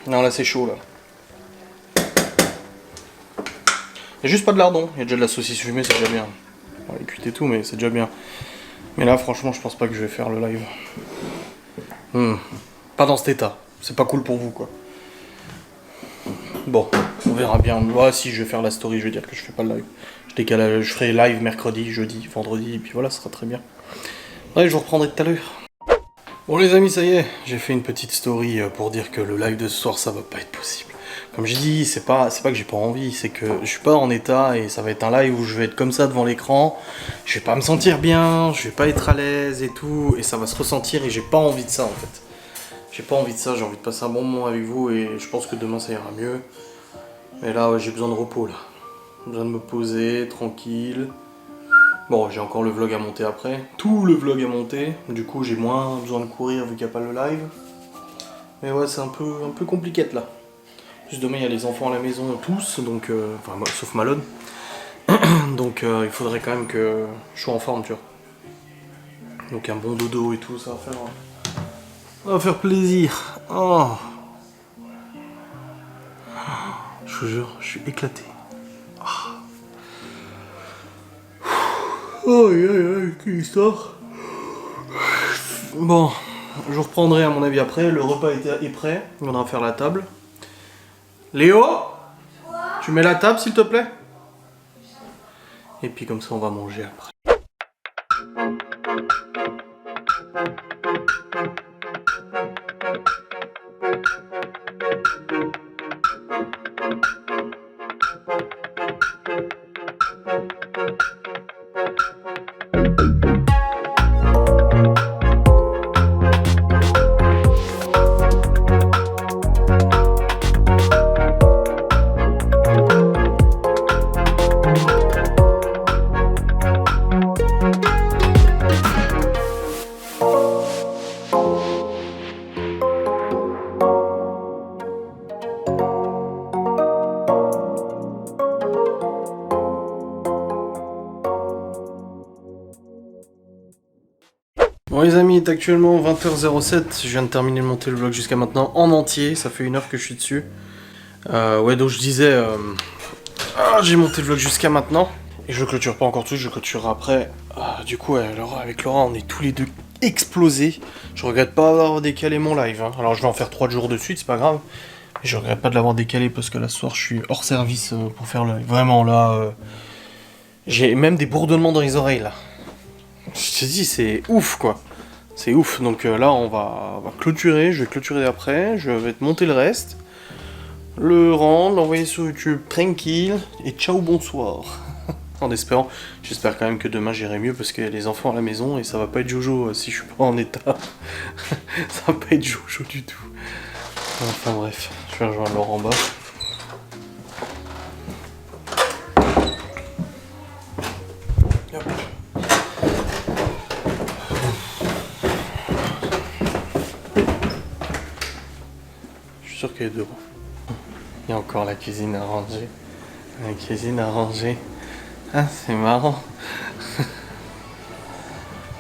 Non, là c'est chaud là. Il n'y a juste pas de lardon, il y a déjà de la saucisse fumée, c'est déjà bien. Bon, elle est cuite et tout, mais c'est déjà bien. Mais là, franchement, je pense pas que je vais faire le live. Pas dans cet état. C'est pas cool pour vous, quoi. Bon, on verra bien. Ouais, si je vais faire la story, je vais dire que je fais pas le live. Je ferai live mercredi, jeudi, vendredi, et puis voilà, ça sera très bien. Ouais, je vous reprendrai tout à l'heure. Bon les amis, ça y est, j'ai fait une petite story pour dire que le live de ce soir, ça va pas être possible. Comme j'ai dit, c'est pas que j'ai pas envie, c'est que je suis pas en état et ça va être un live où je vais être comme ça devant l'écran. Je vais pas me sentir bien, je vais pas être à l'aise et tout, et ça va se ressentir et j'ai pas envie de ça en fait. J'ai pas envie de ça, j'ai envie de passer un bon moment avec vous et je pense que demain ça ira mieux. Mais là, ouais, j'ai besoin de repos là. J'ai besoin de me poser, tranquille. Bon, j'ai encore le vlog à monter après. Tout le vlog à monter. Du coup, j'ai moins besoin de courir vu qu'il n'y a pas le live. Mais ouais, c'est un peu compliqué là. Juste demain, il y a les enfants à la maison, tous, donc... enfin, sauf Malone. Donc, il faudrait quand même que je sois en forme, tu vois. Donc, un bon dodo et tout, ça va faire plaisir. Oh. Je vous jure, je suis éclaté. Oh, quelle histoire. Bon, je vous reprendrai à mon avis après. Le repas est prêt. On va faire la table. Léo, tu mets la table s'il te plaît. Et puis comme ça on va manger après. Bon les amis, il est actuellement 20h07, je viens de terminer de monter le vlog jusqu'à maintenant en entier, ça fait 1 heure que je suis dessus. Ouais, donc je disais, j'ai monté le vlog jusqu'à maintenant, et je le clôture pas encore tout, je le clôturerai après. Du coup, ouais, avec Laura, on est tous les deux explosé. Je regrette pas d'avoir décalé mon live. Hein. Alors je vais en faire 3 jours de suite, c'est pas grave. Mais je regrette pas de l'avoir décalé parce que là ce soir je suis hors service pour faire le live. Vraiment là, j'ai même des bourdonnements dans les oreilles là. Je te dis, c'est ouf quoi. C'est ouf. Donc là on va clôturer, je vais clôturer après, je vais te monter le reste. Le rendre, l'envoyer sur YouTube tranquille, et ciao bonsoir. En espérant, j'espère quand même que demain j'irai mieux parce qu'il y a les enfants à la maison et ça va pas être Jojo si je suis pas en état. Ça va pas être Jojo du tout. Enfin bref, je vais rejoindre Laurent en bas. Hop. Je suis sûr qu'il y a deux. Il y a encore la cuisine à ranger. La cuisine à ranger. Ah, c'est marrant.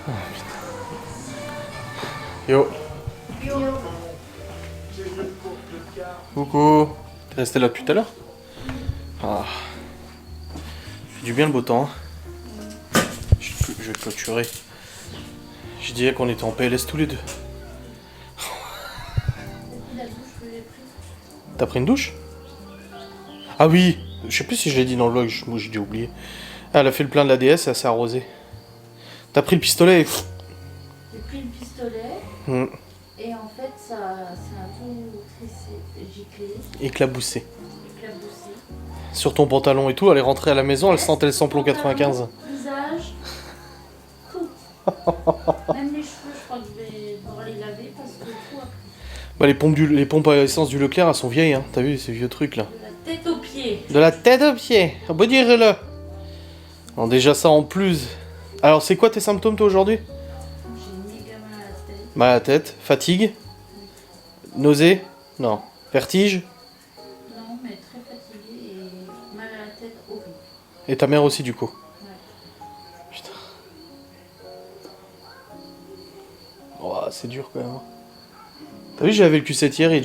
Oh, putain. Yo. Coucou. T'es resté là depuis tout à l'heure? Ah. Fait du bien le beau temps. Hein. Je vais clôturer. Je disais qu'on était en PLS tous les deux. T'as pris une douche? Ah oui, je sais plus si je l'ai dit dans le vlog, moi j'ai dû oublier. Elle a fait le plein de la DS et elle s'est arrosée. T'as pris le pistolet et... J'ai pris le pistolet et en fait ça a tout tressé, giclé, éclaboussé. éclaboussé. Sur ton pantalon et tout, elle est rentrée à la maison, elle sentait le samplon 95. Visage, tout. Même les cheveux, je crois que je vais devoir les laver parce que tout a pris. Bah les pompes à essence du Leclerc, elles sont vieilles, hein. T'as vu ces vieux trucs là? De la tête aux pieds. De la tête aux pieds, on peut dire-le. Bon, déjà ça en plus. Alors c'est quoi tes symptômes toi aujourd'hui? J'ai méga mal à la tête. Mal à la tête, fatigue, nausée, non, vertige. Non, mais très fatiguée et mal à la tête horrible. Et ta mère aussi du coup. Ouais. Putain. Oh, c'est dur quand même. Hein. T'as vu, j'ai lavé le Q7 hier, il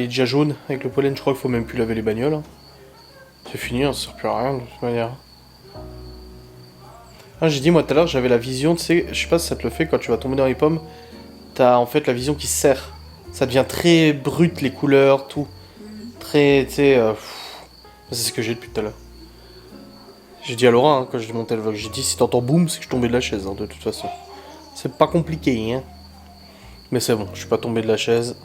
est déjà jaune. Avec le pollen, je crois qu'il faut même plus laver les bagnoles. Hein. C'est fini, hein, ça sert plus à rien de toute manière. Ah, j'ai dit moi tout à l'heure, j'avais la vision, tu sais, je sais pas si ça te le fait quand tu vas tomber dans les pommes. T'as en fait la vision qui se serre. Ça devient très brut, les couleurs, tout. Très, tu sais... c'est ce que j'ai depuis tout à l'heure. J'ai dit à Laura, hein, quand j'ai monté le vlog, j'ai dit si t'entends boum, c'est que je suis tombé de la chaise, hein, de toute façon. C'est pas compliqué, hein. Mais c'est bon, je suis pas tombé de la chaise.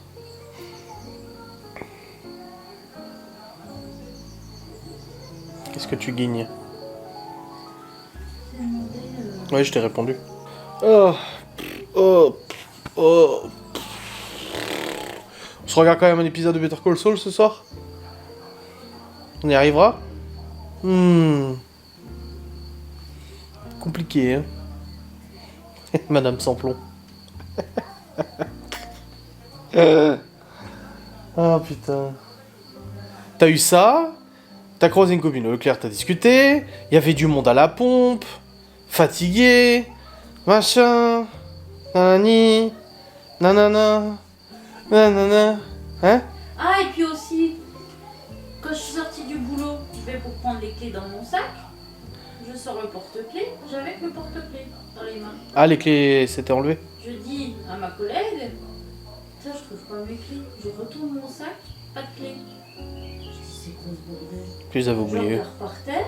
Qu'est-ce que tu guignes? J'ai demandé. Ouais, je t'ai répondu. Oh, oh, oh. On se regarde quand même un épisode de Better Call Saul ce soir? On y arrivera? Compliqué, hein. Madame Samplon. Ah putain. T'as eu ça? T'as croisé une copine au Leclerc, t'as discuté. Il y avait du monde à la pompe. Fatigué. Machin. Nanani. Nanana. Nanana. Hein? Ah, et puis aussi, quand je suis sortie du boulot, je vais pour prendre les clés dans mon sac. Je sors le porte-clés, j'avais que le porte-clés dans les mains. Ah, les clés s'étaient enlevées? Je dis à ma collègue, ça je trouve pas mes clés. Je retourne mon sac, pas de clés. Je dis c'est quoi ce bordel? Puis ils avaient Je oublié. regarde par terre,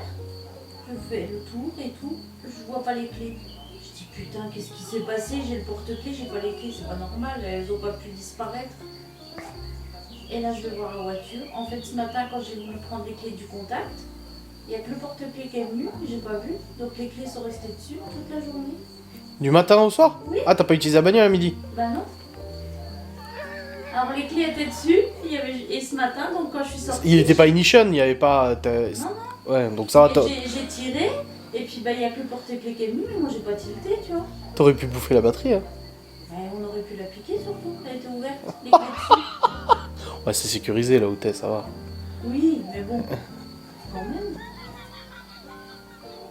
je fais le tour et tout, je vois pas les clés. Je dis putain qu'est-ce qui s'est passé? J'ai le porte-clés, j'ai pas les clés, c'est pas normal, elles ont pas pu disparaître. Et là je vais voir la voiture. En fait ce matin quand j'ai voulu prendre les clés du contact, il y a que le porte-clés qui est venu, j'ai pas vu. Donc les clés sont restées dessus toute la journée. Du matin au soir? Oui. Ah, t'as pas utilisé la bagnole à midi? Bah non. Alors les clés étaient dessus, et ce matin, donc quand je suis sortie... Il était pas ignition, il y avait pas... Non. Ouais, donc ça va, J'ai tiré, et puis bah il y a que le porte-clés qui est venu, mais moi j'ai pas tilté, tu vois. t'aurais pu bouffer la batterie, hein. On aurait pu l'appliquer surtout, elle était ouverte, les clés dessus. Ouais, c'est sécurisé là où t'es, ça va. Oui, mais bon, quand même.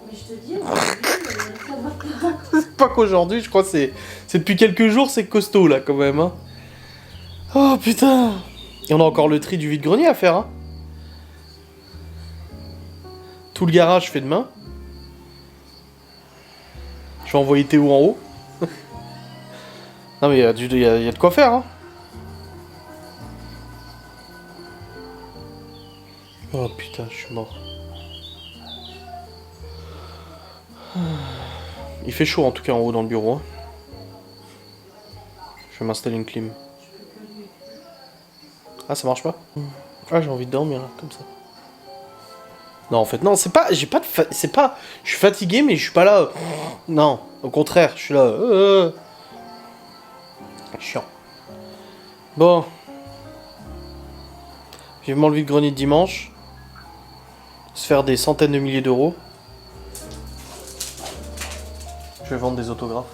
Mais je te dis, aujourd'hui, ça va pas. C'est pas qu'aujourd'hui, je crois que c'est depuis quelques jours, c'est costaud là quand même, hein. Oh putain. Et on a encore le tri du vide-grenier à faire, hein. Tout le garage fait demain. Je vais envoyer Théo en haut. Non mais il y a de quoi faire, hein. Oh putain, je suis mort. Il fait chaud en tout cas en haut dans le bureau. Hein. Je vais m'installer une clim. Ah, ça marche pas? Ah, j'ai envie de dormir là, comme ça. Non, en fait, non, c'est pas... J'ai pas de... C'est pas... Je suis fatigué, mais je suis pas là... Non, au contraire, je suis là... Chiant. Bon. Vivement le vide-grenier de dimanche. Se faire des centaines de milliers d'euros. Je vais vendre des autographes.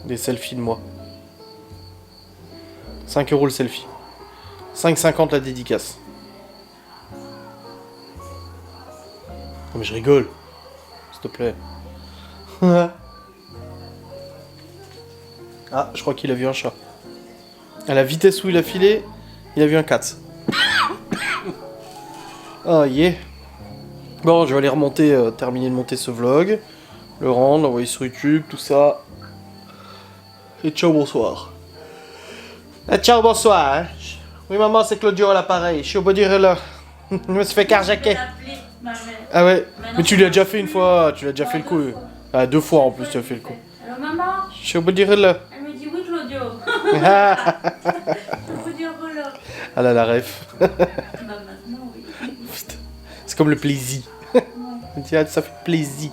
Des selfies de moi. 5 € le selfie. 5,50 la dédicace. Non mais je rigole. S'il te plaît. Ah, je crois qu'il a vu un chat. À la vitesse où il a filé, il a vu un cat. Ah, yeah. Bon, je vais aller remonter, terminer de monter ce vlog. Le rendre, l'envoyer sur YouTube, tout ça. Et ciao, bonsoir. Ciao, bonsoir. Hein. Oui, maman, c'est Claudio à l'appareil. Je suis au bout du là. Je me suis fait carjacker. Ah ouais. Mais tu l'as déjà fait une fois. Tu l'as déjà fait le coup. Ah, 2 fois en plus, tu as fait le coup. Alors, maman, Je suis au bout du là. elle me dit oui, Claudio. Au bout du rouleau. Ah là, la ref. Bah, maintenant, oui. C'est comme le plaisir. Ouais. Tiens, ça fait plaisir.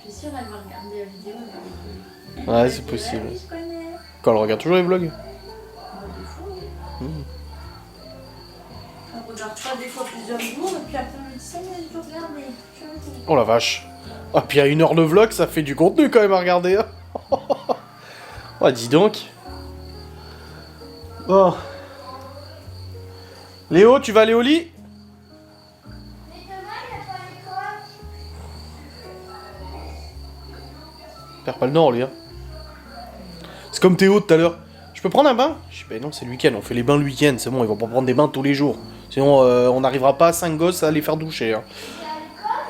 Je suis sûre, elle va regarder la vidéo. Elle va dire, Ouais, c'est possible. oui, je connais. Quand elle regarde toujours les vlogs. Bah, des fois, oui. Elle regarde pas des fois plusieurs jours, et puis après, elle me dit ça, mais je vais regarder. Oh la vache. Ah, puis à 1 heure de vlog, ça fait du contenu quand même à regarder. Hein. Oh, dis donc. Bon. Léo, tu vas aller au lit? Mais demain, il n'y a pas l'école. Perds pas le nord, lui. Hein. C'est comme Théo tout à l'heure. Je peux prendre un bain? Je dis, ben non, c'est le week-end. On fait les bains le week-end. C'est bon, ils vont pas prendre des bains tous les jours. Sinon, on n'arrivera pas à 5 gosses à les faire doucher. Hein.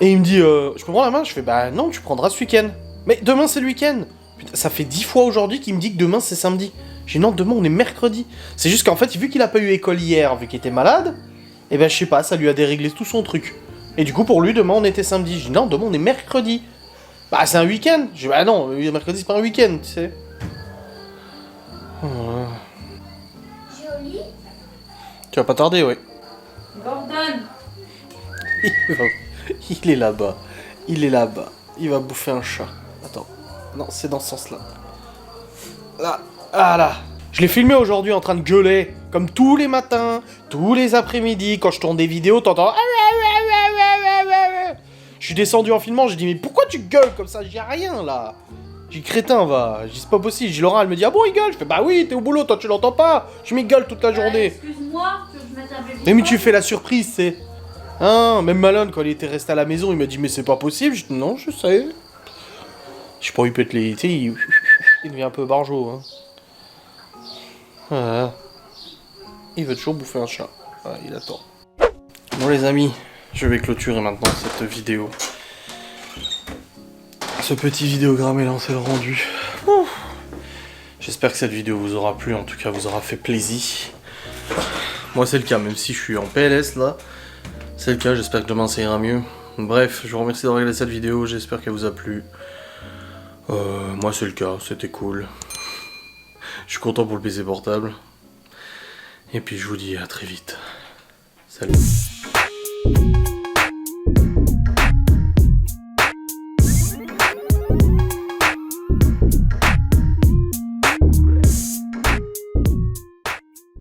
Et il me dit, je peux prendre un bain? Je fais, bah non, tu prendras ce week-end. Mais demain, c'est le week-end. Putain, ça fait 10 fois aujourd'hui qu'il me dit que demain, c'est samedi. J'ai dit, non, demain, on est mercredi. C'est juste qu'en fait, vu qu'il a pas eu école hier, vu qu'il était malade, et ben, je sais pas, ça lui a déréglé tout son truc. Et du coup, pour lui, demain, on était samedi. J'ai dit, non, demain, on est mercredi. Bah, c'est un week-end. J'ai dit, bah non, mercredi, c'est pas un week-end, tu sais. Joli. Tu vas pas tarder, ouais. Gordon. Il est là-bas. Il est là-bas. Il va bouffer un chat. Attends. Non, c'est dans ce sens-là. Là. Ah là. Je l'ai filmé aujourd'hui en train de gueuler. Comme tous les matins, tous les après-midi. Quand je tourne des vidéos, t'entends... Je suis descendu en filmant, j'ai dit, mais pourquoi tu gueules comme ça? J'ai rien, là. J'ai dit, crétin, va. J'ai dit, c'est pas possible. J'ai dit, Laura, elle me dit, ah bon, il gueule? Je fais, bah oui, t'es au boulot, toi, tu l'entends pas. Je m'y gueule toute la journée. Excuse-moi, que je mette un bébé. Mais tu fais la surprise, c'est... Hein, même Malone, quand il était resté à la maison, il m'a dit, mais c'est pas possible. Je dis, non, je sais. Je sais pas, il pète les... Tu sais, il devient un peu barjot, hein. Voilà. Il veut toujours bouffer un chat. Voilà, il attend. Bon, les amis, je vais clôturer maintenant cette vidéo. Ce petit vidéogramme est lancé le rendu. J'espère que cette vidéo vous aura plu, en tout cas vous aura fait plaisir. Moi c'est le cas, même si je suis en PLS là. C'est le cas, j'espère que demain ça ira mieux. Bref, je vous remercie d'avoir regardé cette vidéo, j'espère qu'elle vous a plu. Moi c'est le cas, c'était cool. Je suis content pour le PC portable. Et puis je vous dis à très vite. Salut.